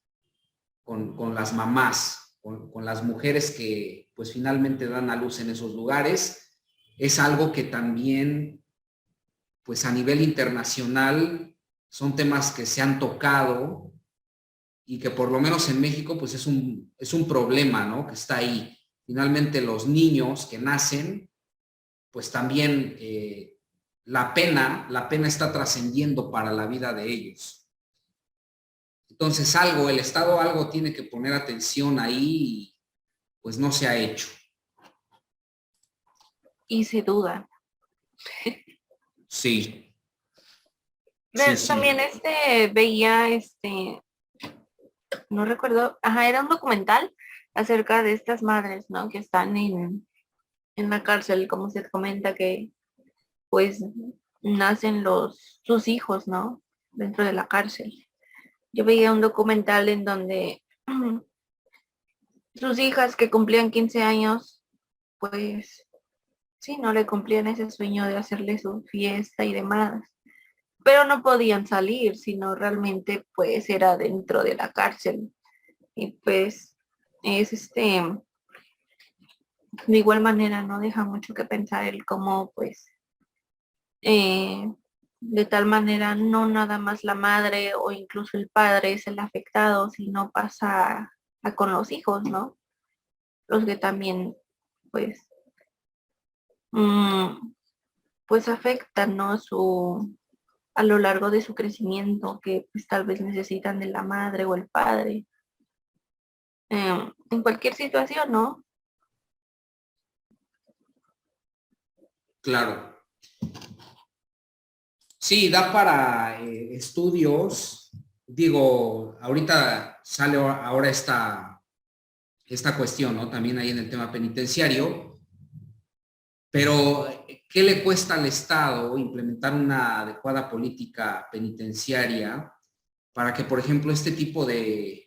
mamás, con las mujeres que pues finalmente dan a luz en esos lugares, es algo que también pues a nivel internacional son temas que se han tocado y que por lo menos en México pues es un problema, ¿no? Que está ahí. Finalmente los niños que nacen, pues también la pena está trascendiendo para la vida de ellos. Entonces el Estado algo tiene que poner atención ahí y pues no se ha hecho. Y se duda. Sí, sí, También sí. veía no recuerdo, ajá, era un documental acerca de estas madres, ¿no? Que están en la cárcel, como se comenta que pues nacen sus hijos, ¿no? Dentro de la cárcel. Yo veía un documental en donde sus hijas que cumplían 15 años, pues sí, no le cumplían ese sueño de hacerle su fiesta y demás, pero no podían salir, sino realmente pues era dentro de la cárcel. Y pues es de igual manera no deja mucho que pensar el cómo pues eh, de tal manera no nada más la madre o incluso el padre es el afectado, sino pasa con los hijos, ¿no? Los que también pues mm, pues afectan, ¿no? A lo largo de su crecimiento, que pues tal vez necesitan de la madre o el padre, en cualquier situación, ¿no? Claro. Sí, da para estudios. Digo, ahorita sale ahora esta cuestión, ¿no? También ahí en el tema penitenciario, pero ¿qué le cuesta al Estado implementar una adecuada política penitenciaria para que, por ejemplo, este tipo de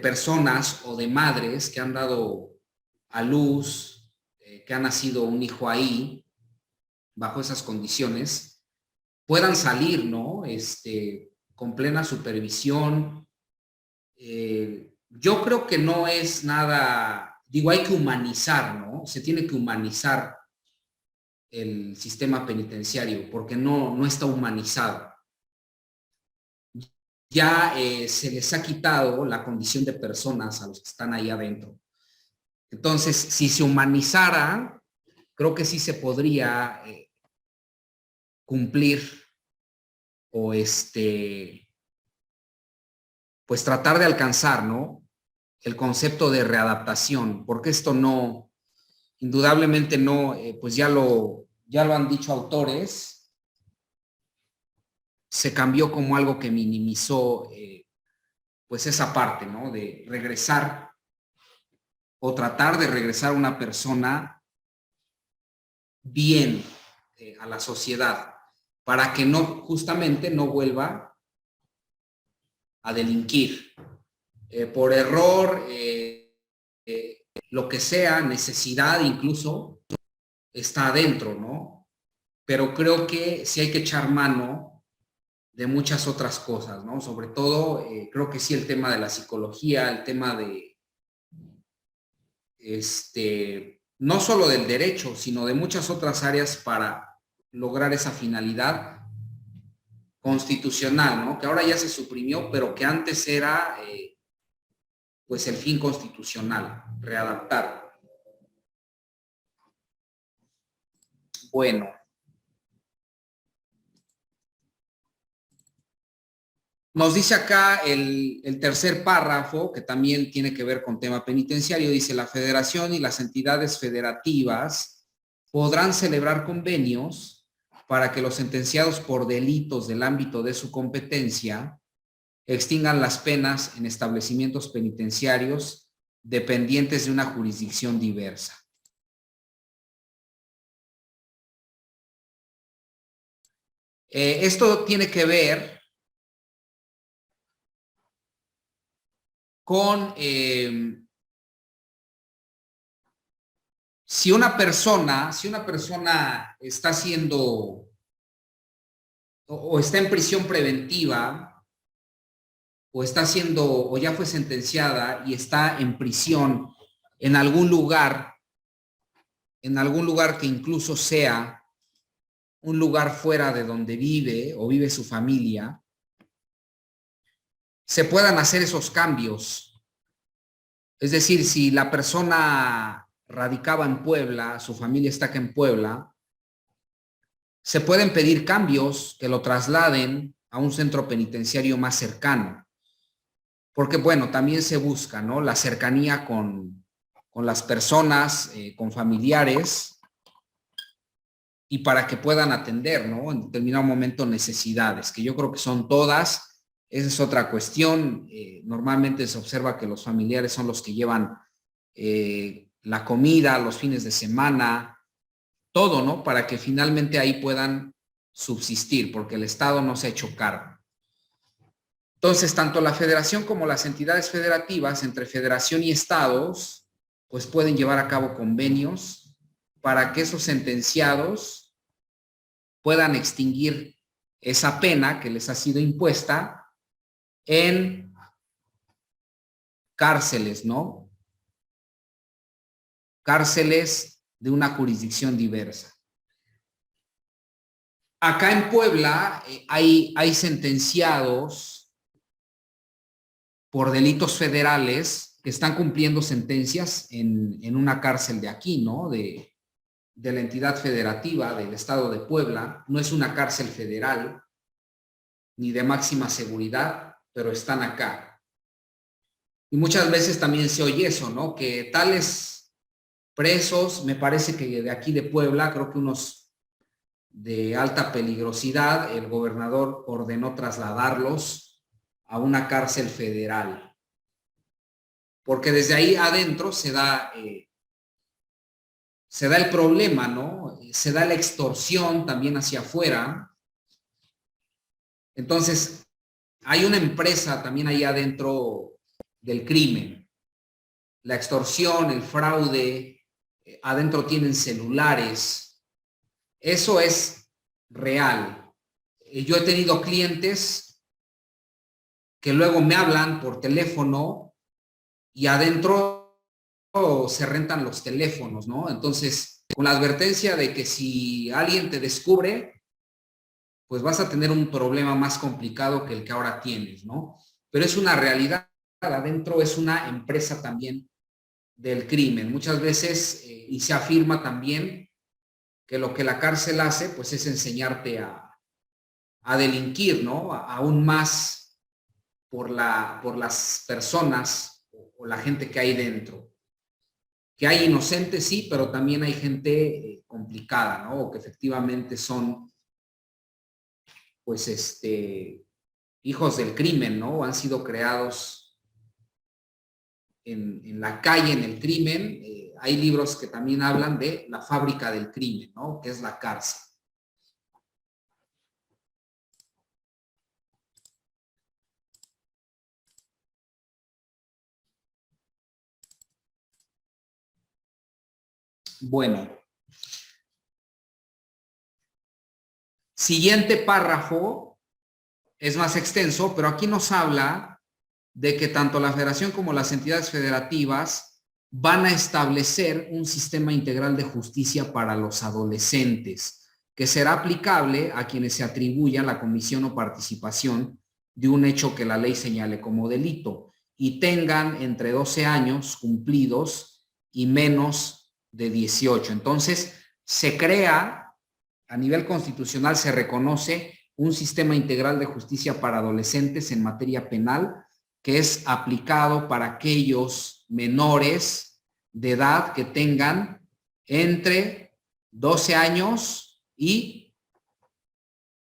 personas o de madres que han dado a luz, que ha nacido un hijo ahí, bajo esas condiciones, puedan salir, ¿no? Con plena supervisión. Yo creo que no es nada, digo, hay que humanizar, ¿no? Se tiene que humanizar el sistema penitenciario porque no está humanizado. Ya se les ha quitado la condición de personas a los que están ahí adentro. Entonces, si se humanizara, creo que sí se podría cumplir o pues tratar de alcanzar, ¿no? El concepto de readaptación, porque esto no, indudablemente no, pues ya lo han dicho autores, se cambió como algo que minimizó pues esa parte, ¿no? De regresar o tratar de regresar a una persona bien a la sociedad, para que no, justamente no vuelva a delinquir. Por error, lo que sea, necesidad incluso, está adentro, ¿no? Pero creo que sí hay que echar mano de muchas otras cosas, ¿no? Sobre todo, creo que sí el tema de la psicología, el tema de, no solo del derecho, sino de muchas otras áreas para lograr esa finalidad constitucional, ¿no? Que ahora ya se suprimió, pero que antes era, pues, el fin constitucional, readaptar. Bueno. Nos dice acá el tercer párrafo, que también tiene que ver con tema penitenciario, dice: la federación y las entidades federativas podrán celebrar convenios para que los sentenciados por delitos del ámbito de su competencia extingan las penas en establecimientos penitenciarios dependientes de una jurisdicción diversa. Esto tiene que ver con si una persona está haciendo o está en prisión preventiva o está haciendo o ya fue sentenciada y está en prisión en algún lugar que incluso sea un lugar fuera de donde vive o vive su familia, se puedan hacer esos cambios. Es decir, si la persona radicaba en Puebla, su familia está acá en Puebla, se pueden pedir cambios que lo trasladen a un centro penitenciario más cercano. Porque, bueno, también se busca, ¿no? La cercanía con las personas, con familiares, y para que puedan atender, ¿no? En determinado momento necesidades, que yo creo que son todas. Esa es otra cuestión. Normalmente se observa que los familiares son los que llevan la comida, los fines de semana, todo, ¿no? Para que finalmente ahí puedan subsistir, porque el Estado no se ha hecho cargo. Entonces, tanto la federación como las entidades federativas, entre federación y estados, pues pueden llevar a cabo convenios para que esos sentenciados puedan extinguir esa pena que les ha sido impuesta en cárceles, ¿no? Cárceles de una jurisdicción diversa. Acá en Puebla hay sentenciados por delitos federales que están cumpliendo sentencias en una cárcel de aquí, ¿no? De la entidad federativa del estado de Puebla. No es una cárcel federal ni de máxima seguridad, pero están acá. Y muchas veces también se oye eso, ¿no? Que tales presos, me parece que de aquí de Puebla, creo que unos de alta peligrosidad, el gobernador ordenó trasladarlos a una cárcel federal. Porque desde ahí adentro se da el problema, ¿no? Se da la extorsión también hacia afuera. Entonces, hay una empresa también ahí adentro del crimen. La extorsión, el fraude, adentro tienen celulares. Eso es real. Yo he tenido clientes que luego me hablan por teléfono y adentro se rentan los teléfonos, ¿no? Entonces, con la advertencia de que si alguien te descubre, pues vas a tener un problema más complicado que el que ahora tienes, ¿no? Pero es una realidad. Adentro es una empresa también del crimen. Muchas veces, y se afirma también que lo que la cárcel hace, pues es enseñarte a delinquir, ¿no? Aún más por las personas o la gente que hay dentro. Que hay inocentes, sí, pero también hay gente complicada, ¿no? O que efectivamente son, pues, hijos del crimen, ¿no? Han sido creados en la calle, en el crimen. Hay libros que también hablan de la fábrica del crimen, ¿no? Que es la cárcel. Bueno, siguiente párrafo es más extenso, pero aquí nos habla de que tanto la federación como las entidades federativas van a establecer un sistema integral de justicia para los adolescentes, que será aplicable a quienes se atribuya la comisión o participación de un hecho que la ley señale como delito y tengan entre 12 años cumplidos y menos de 18. Entonces, se crea, a nivel constitucional, se reconoce un sistema integral de justicia para adolescentes en materia penal que es aplicado para aquellos menores de edad que tengan entre 12 años y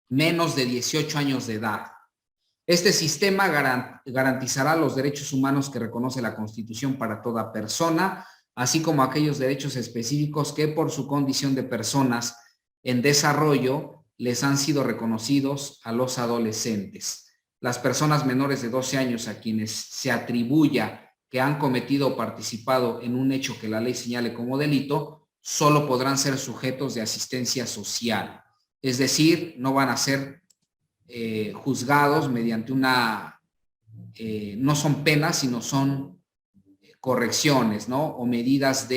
menos de 18 años de edad. Este sistema garantizará los derechos humanos que reconoce la Constitución para toda persona, así como aquellos derechos específicos que por su condición de personas en desarrollo les han sido reconocidos a los adolescentes. Las personas menores de 12 años a quienes se atribuya que han cometido o participado en un hecho que la ley señale como delito, solo podrán ser sujetos de asistencia social. Es decir, no van a ser juzgados mediante una, no son penas, sino son correcciones, ¿no? O medidas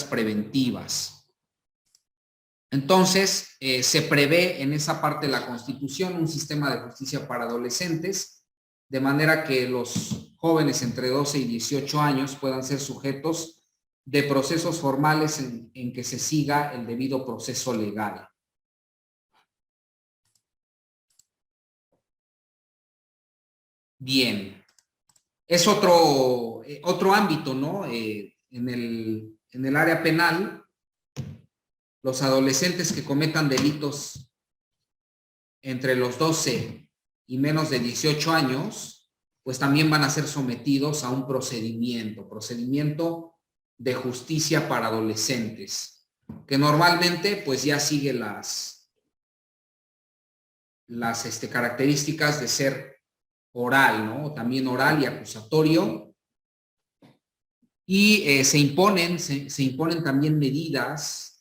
preventivas. Entonces, se prevé en esa parte de la Constitución un sistema de justicia para adolescentes, de manera que los jóvenes entre 12 y 18 años puedan ser sujetos de procesos formales en que se siga el debido proceso legal. Bien, es otro ámbito, ¿no? En el área penal, los adolescentes que cometan delitos entre los 12 y menos de 18 años, pues también van a ser sometidos a un procedimiento de justicia para adolescentes, que normalmente pues ya sigue las características de ser oral, ¿no? También oral y acusatorio. Y se imponen también medidas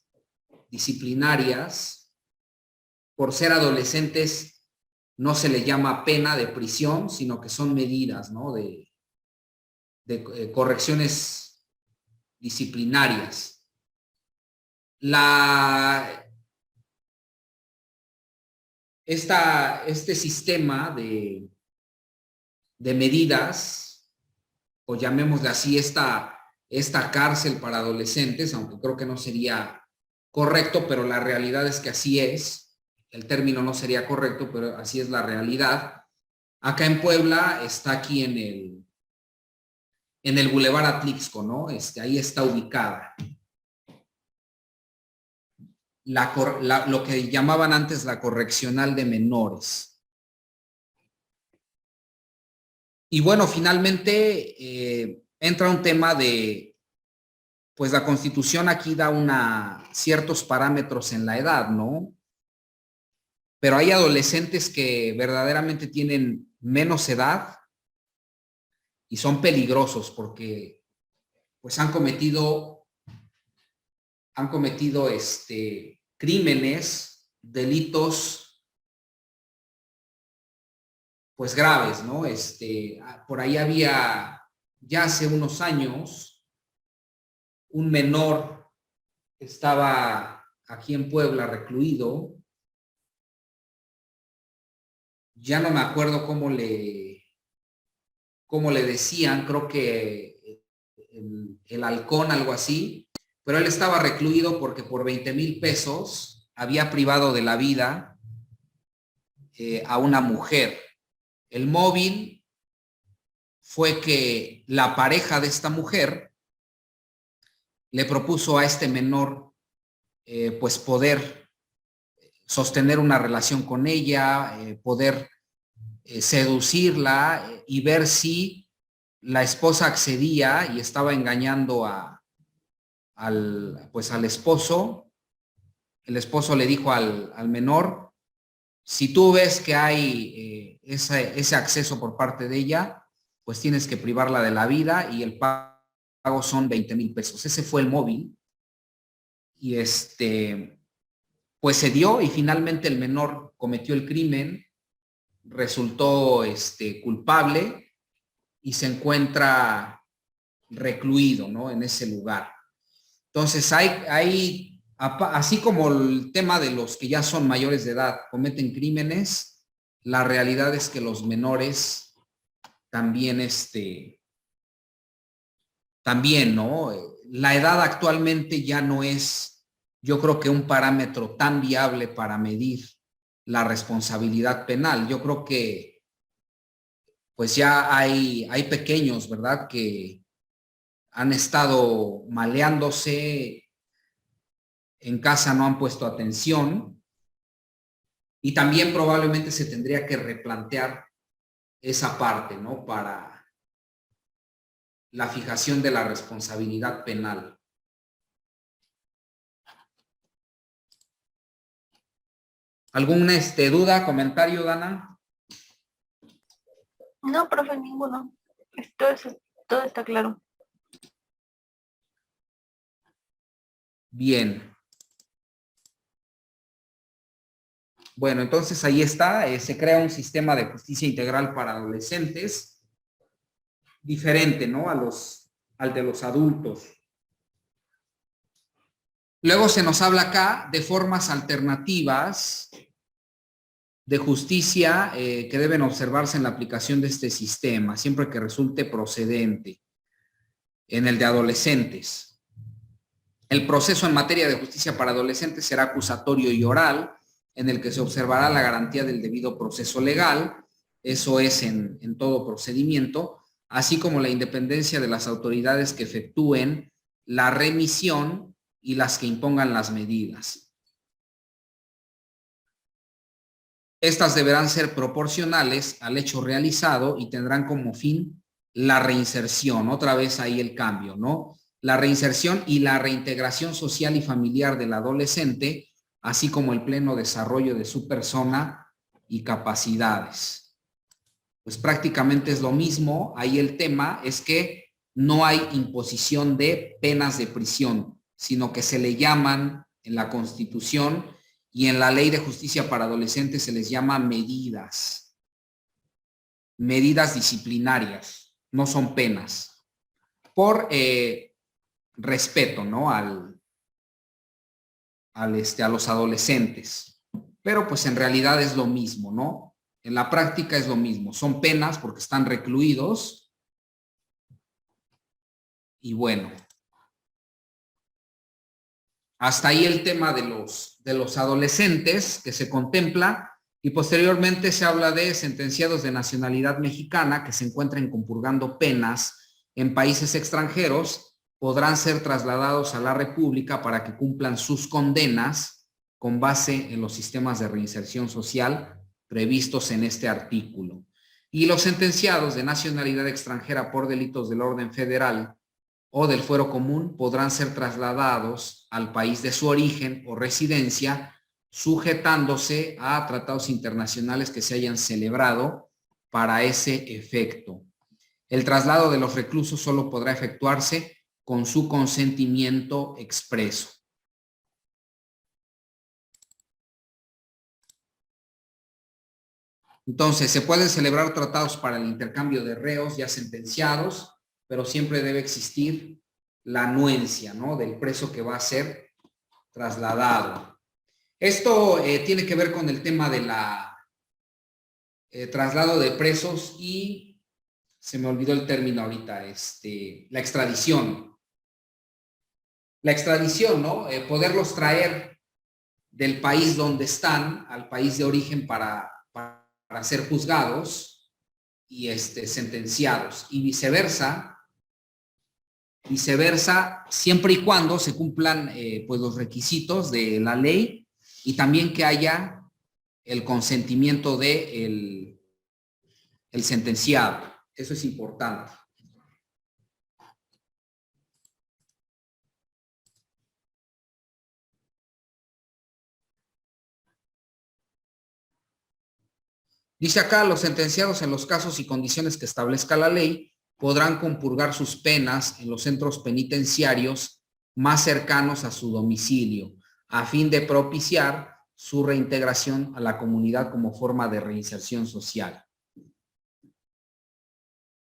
disciplinarias. Por ser adolescentes no se le llama pena de prisión, sino que son medidas, ¿no? de correcciones disciplinarias. Este sistema de medidas, o llamémosle así, esta cárcel para adolescentes, aunque creo que no sería correcto, pero la realidad es que así es. El término no sería correcto, pero así es la realidad. Acá en Puebla está aquí en el Boulevard Atlixco, ¿no? Ahí está ubicada. Lo que llamaban antes la correccional de menores. Y bueno, finalmente entra un tema de, pues la Constitución aquí da ciertos parámetros en la edad, ¿no? Pero hay adolescentes que verdaderamente tienen menos edad y son peligrosos porque pues han cometido crímenes, delitos pues graves, ¿no? Por ahí había ya hace unos años un menor que estaba aquí en Puebla recluido. Ya no me acuerdo cómo le decían, creo que el halcón, algo así, pero él estaba recluido porque por 20,000 pesos había privado de la vida a una mujer. El móvil fue que la pareja de esta mujer le propuso a este menor pues poder sostener una relación con ella, poder seducirla y ver si la esposa accedía y estaba engañando al esposo. El esposo le dijo al menor, si tú ves que hay ese acceso por parte de ella, pues tienes que privarla de la vida y el pago son 20,000 pesos. Ese fue el móvil. Y pues se dio y finalmente el menor cometió el crimen, resultó culpable y se encuentra recluido, ¿no? En ese lugar. Entonces así como el tema de los que ya son mayores de edad cometen crímenes, la realidad es que los menores también, también, ¿no? La edad actualmente ya no es, yo creo que un parámetro tan viable para medir la responsabilidad penal. Yo creo que pues ya hay pequeños, ¿verdad? Que han estado maleándose, en casa no han puesto atención y también probablemente se tendría que replantear esa parte, ¿no? Para la fijación de la responsabilidad penal. ¿Alguna duda, comentario, Dana? No, profe, ninguno. Todo está claro. Bien. Bueno, entonces ahí está. Se crea un sistema de justicia integral para adolescentes diferente, ¿no? Al de los adultos. Luego se nos habla acá de formas alternativas de justicia que deben observarse en la aplicación de este sistema, siempre que resulte procedente en el de adolescentes. El proceso en materia de justicia para adolescentes será acusatorio y oral, en el que se observará la garantía del debido proceso legal, eso es en todo procedimiento, así como la independencia de las autoridades que efectúen la remisión y las que impongan las medidas. Estas deberán ser proporcionales al hecho realizado y tendrán como fin la reinserción. Otra vez ahí el cambio, ¿no? La reinserción y la reintegración social y familiar del adolescente, así como el pleno desarrollo de su persona y capacidades. Pues prácticamente es lo mismo. Ahí el tema es que no hay imposición de penas de prisión, sino que se le llaman en la Constitución y en la Ley de Justicia para Adolescentes se les llama medidas disciplinarias, no son penas, por respeto, ¿no? a los adolescentes. Pero pues en realidad es lo mismo, ¿no? En la práctica es lo mismo, son penas porque están recluidos y bueno. Hasta ahí el tema de los adolescentes que se contempla y posteriormente se habla de sentenciados de nacionalidad mexicana que se encuentren compurgando penas en países extranjeros, podrán ser trasladados a la República para que cumplan sus condenas con base en los sistemas de reinserción social previstos en este artículo. Y los sentenciados de nacionalidad extranjera por delitos del orden federal o del fuero común podrán ser trasladados al país de su origen o residencia, sujetándose a tratados internacionales que se hayan celebrado para ese efecto. El traslado de los reclusos solo podrá efectuarse con su consentimiento expreso. Entonces, se pueden celebrar tratados para el intercambio de reos ya sentenciados, pero siempre debe existir la anuencia, ¿no? Del preso que va a ser trasladado. Esto tiene que ver con el tema de la traslado de presos y se me olvidó el término ahorita, la extradición. La extradición, ¿no? Poderlos traer del país donde están al país de origen para ser juzgados y sentenciados y viceversa, siempre y cuando se cumplan pues los requisitos de la ley y también que haya el consentimiento del el sentenciado. Eso es importante. Dice acá, los sentenciados en los casos y condiciones que establezca la ley podrán compurgar sus penas en los centros penitenciarios más cercanos a su domicilio, a fin de propiciar su reintegración a la comunidad como forma de reinserción social.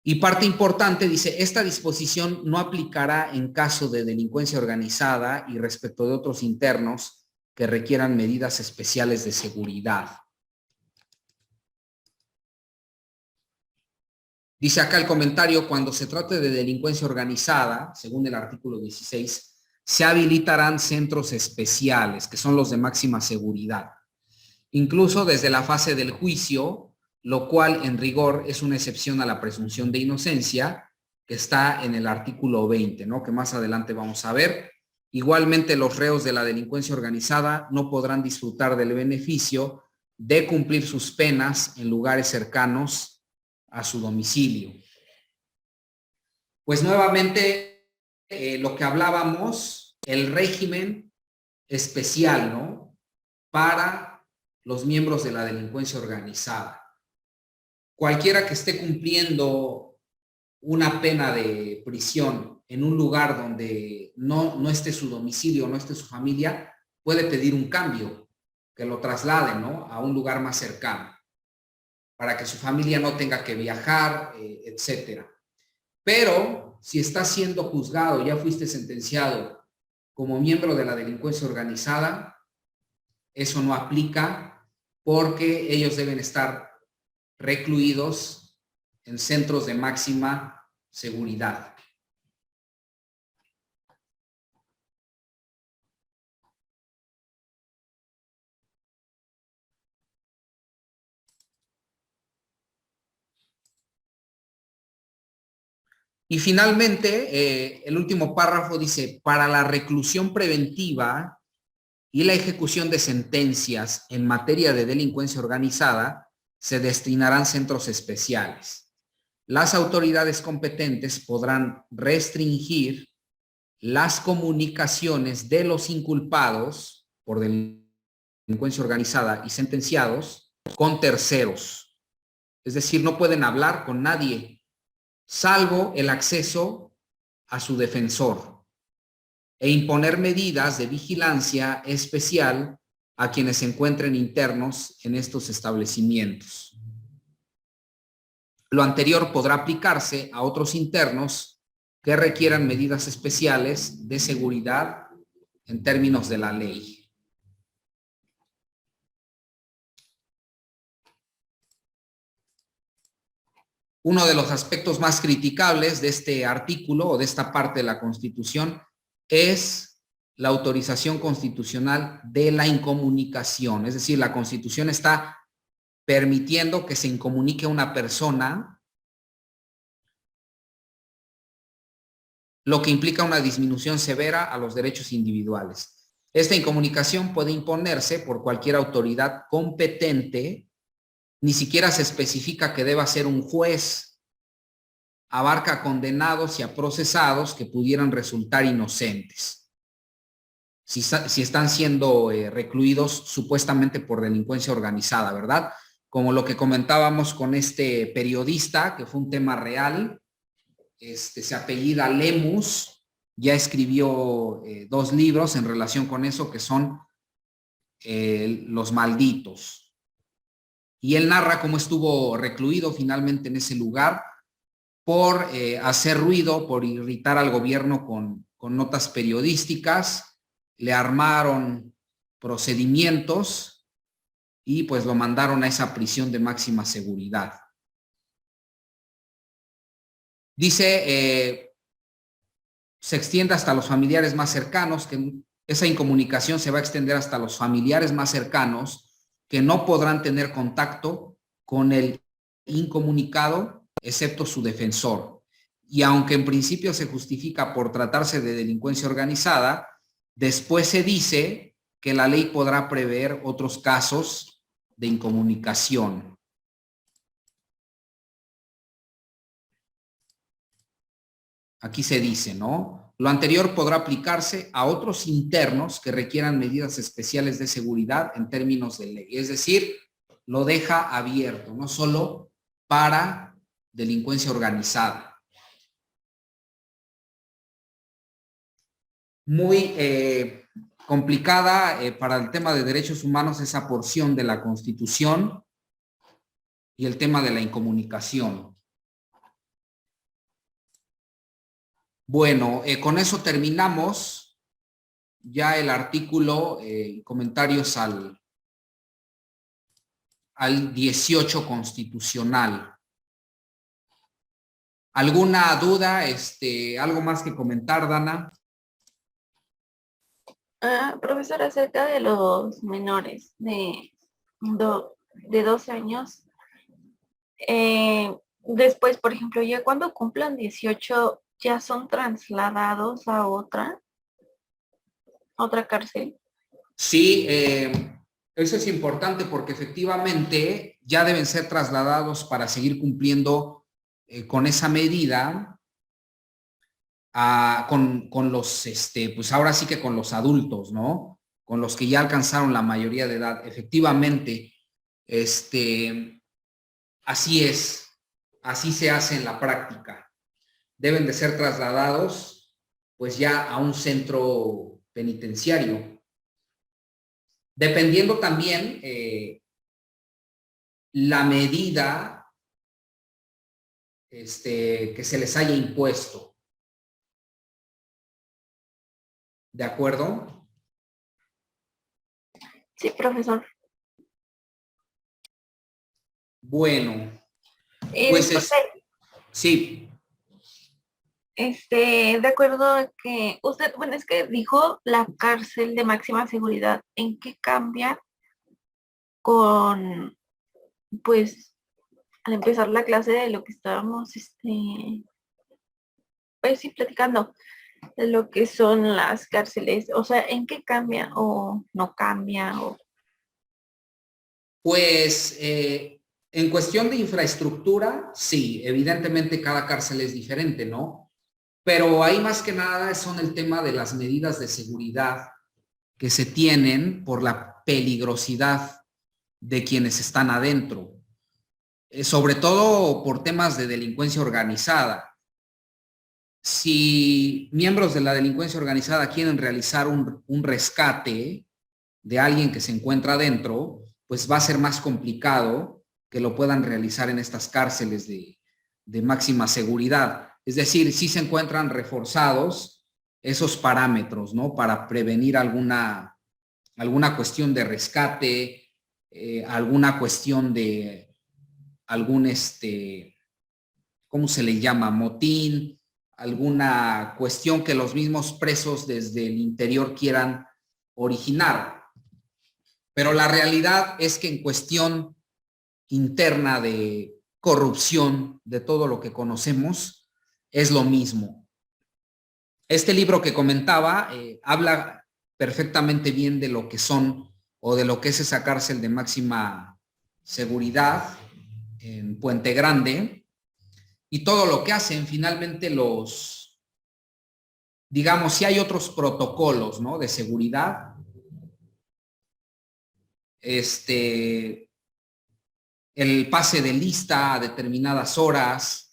Y parte importante, dice, esta disposición no aplicará en caso de delincuencia organizada y respecto de otros internos que requieran medidas especiales de seguridad. Dice acá el comentario, cuando se trate de delincuencia organizada, según el artículo 16, se habilitarán centros especiales, que son los de máxima seguridad, incluso desde la fase del juicio, lo cual en rigor es una excepción a la presunción de inocencia, que está en el artículo 20, ¿no? Que más adelante vamos a ver. Igualmente, los reos de la delincuencia organizada no podrán disfrutar del beneficio de cumplir sus penas en lugares cercanos a su domicilio. Pues nuevamente, lo que hablábamos, el régimen especial, ¿no? Para los miembros de la delincuencia organizada. Cualquiera que esté cumpliendo una pena de prisión en un lugar donde no esté su domicilio, no esté su familia, puede pedir un cambio, que lo traslade, ¿no? A un lugar más cercano, para que su familia no tenga que viajar, etcétera. Pero si estás siendo juzgado, ya fuiste sentenciado como miembro de la delincuencia organizada, eso no aplica porque ellos deben estar recluidos en centros de máxima seguridad. Y finalmente, el último párrafo dice, para la reclusión preventiva y la ejecución de sentencias en materia de delincuencia organizada, se destinarán centros especiales. Las autoridades competentes podrán restringir las comunicaciones de los inculpados por delincuencia organizada y sentenciados con terceros. Es decir, no pueden hablar con nadie, salvo el acceso a su defensor, e imponer medidas de vigilancia especial a quienes se encuentren internos en estos establecimientos. Lo anterior podrá aplicarse a otros internos que requieran medidas especiales de seguridad en términos de la ley. Uno de los aspectos más criticables de este artículo o de esta parte de la Constitución es la autorización constitucional de la incomunicación. Es decir, la Constitución está permitiendo que se incomunique a una persona, lo que implica una disminución severa a los derechos individuales. Esta incomunicación puede imponerse por cualquier autoridad competente. Ni siquiera se especifica que deba ser un juez. Abarca a condenados y a procesados que pudieran resultar inocentes. Si están siendo recluidos supuestamente por delincuencia organizada, ¿verdad? Como lo que comentábamos con este periodista, que fue un tema real, se apellida Lemus, ya escribió 2 libros en relación con eso, que son Los Malditos. Y él narra cómo estuvo recluido finalmente en ese lugar por hacer ruido, por irritar al gobierno con notas periodísticas. Le armaron procedimientos y pues lo mandaron a esa prisión de máxima seguridad. Dice, se extiende hasta los familiares más cercanos, que esa incomunicación se va a extender hasta los familiares más cercanos, que no podrán tener contacto con el incomunicado, excepto su defensor. Y aunque en principio se justifica por tratarse de delincuencia organizada, después se dice que la ley podrá prever otros casos de incomunicación. Aquí se dice, ¿no? Lo anterior podrá aplicarse a otros internos que requieran medidas especiales de seguridad en términos de ley. Es decir, lo deja abierto, no solo para delincuencia organizada. Muy complicada para el tema de derechos humanos esa porción de la Constitución y el tema de la incomunicación. Bueno, con eso terminamos ya el artículo, comentarios al 18 constitucional. ¿Alguna duda? ¿Algo más que comentar, Dana? Profesor, acerca de los menores de 12 años, después, por ejemplo, ya cuando cumplan 18, ya son trasladados a otra cárcel. Sí, eso es importante porque efectivamente ya deben ser trasladados para seguir cumpliendo con esa medida con los, pues ahora sí que con los adultos, ¿no? Con los que ya alcanzaron la mayoría de edad. Efectivamente, así es, así se hace en la práctica. Deben de ser trasladados pues ya a un centro penitenciario. Dependiendo también la medida que se les haya impuesto. ¿De acuerdo? Sí, profesor. Bueno, pues sí. De acuerdo a que usted, bueno, es que dijo la cárcel de máxima seguridad. ¿En qué cambia con, pues, al empezar la clase de lo que estábamos, pues sí, platicando de lo que son las cárceles? O sea, ¿en qué cambia o no cambia? Pues en cuestión de infraestructura, sí, evidentemente cada cárcel es diferente, ¿no? Pero ahí más que nada son el tema de las medidas de seguridad que se tienen por la peligrosidad de quienes están adentro, sobre todo por temas de delincuencia organizada. Si miembros de la delincuencia organizada quieren realizar un rescate de alguien que se encuentra adentro, pues va a ser más complicado que lo puedan realizar en estas cárceles de máxima seguridad. Es decir, si se encuentran reforzados esos parámetros, ¿no? Para prevenir alguna cuestión de rescate, alguna cuestión de algún, ¿cómo se le llama? Motín, alguna cuestión que los mismos presos desde el interior quieran originar. Pero la realidad es que en cuestión interna de corrupción, de todo lo que conocemos, es lo mismo. Este libro que comentaba habla perfectamente bien de lo que son o de lo que es esa cárcel de máxima seguridad en Puente Grande y todo lo que hacen finalmente digamos, si hay otros protocolos, ¿no? De seguridad, el pase de lista a determinadas horas,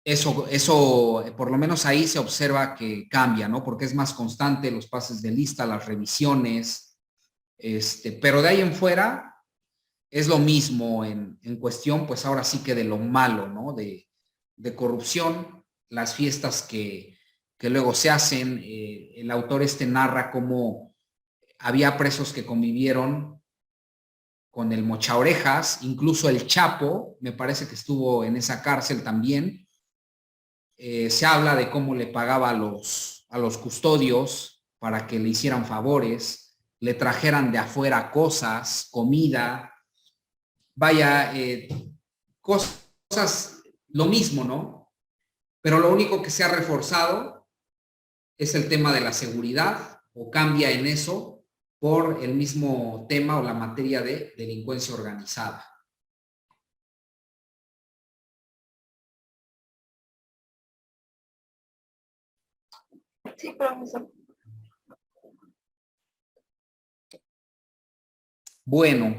eso por lo menos ahí se observa que cambia, ¿no? Porque es más constante los pases de lista, las revisiones, pero de ahí en fuera es lo mismo en cuestión, pues ahora sí que de lo malo, ¿no? De corrupción, las fiestas que luego se hacen, el autor narra cómo había presos que convivieron con el Mochaorejas, incluso el Chapo, me parece que estuvo en esa cárcel también. Se habla de cómo le pagaba a los custodios para que le hicieran favores, le trajeran de afuera cosas, comida, vaya, cosas, lo mismo, ¿no? Pero lo único que se ha reforzado es el tema de la seguridad o cambia en eso por el mismo tema o la materia de delincuencia organizada. Sí, profesor. Bueno,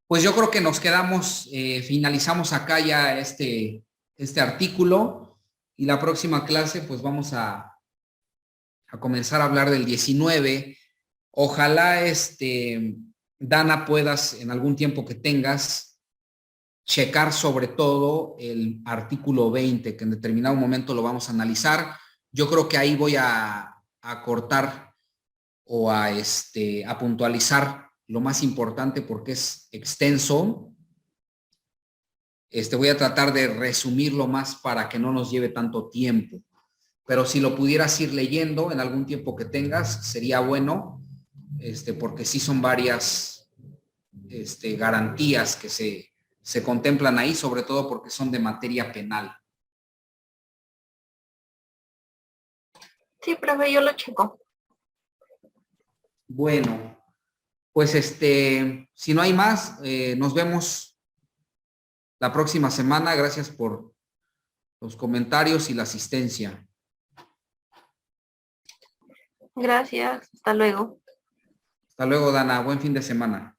pues yo creo que nos quedamos, finalizamos acá ya este artículo y la próxima clase pues vamos a comenzar a hablar del 19. Ojalá, Dana, puedas en algún tiempo que tengas checar sobre todo el artículo 20, que en determinado momento lo vamos a analizar. Yo creo que ahí voy a cortar o a puntualizar lo más importante porque es extenso. Voy a tratar de resumirlo más para que no nos lleve tanto tiempo. Pero si lo pudieras ir leyendo en algún tiempo que tengas, sería bueno, porque sí son varias garantías que se contemplan ahí, sobre todo porque son de materia penal. Sí, profe, yo lo checo. Bueno, pues si no hay más, nos vemos la próxima semana. Gracias por los comentarios y la asistencia. Gracias. Hasta luego. Hasta luego, Dana. Buen fin de semana.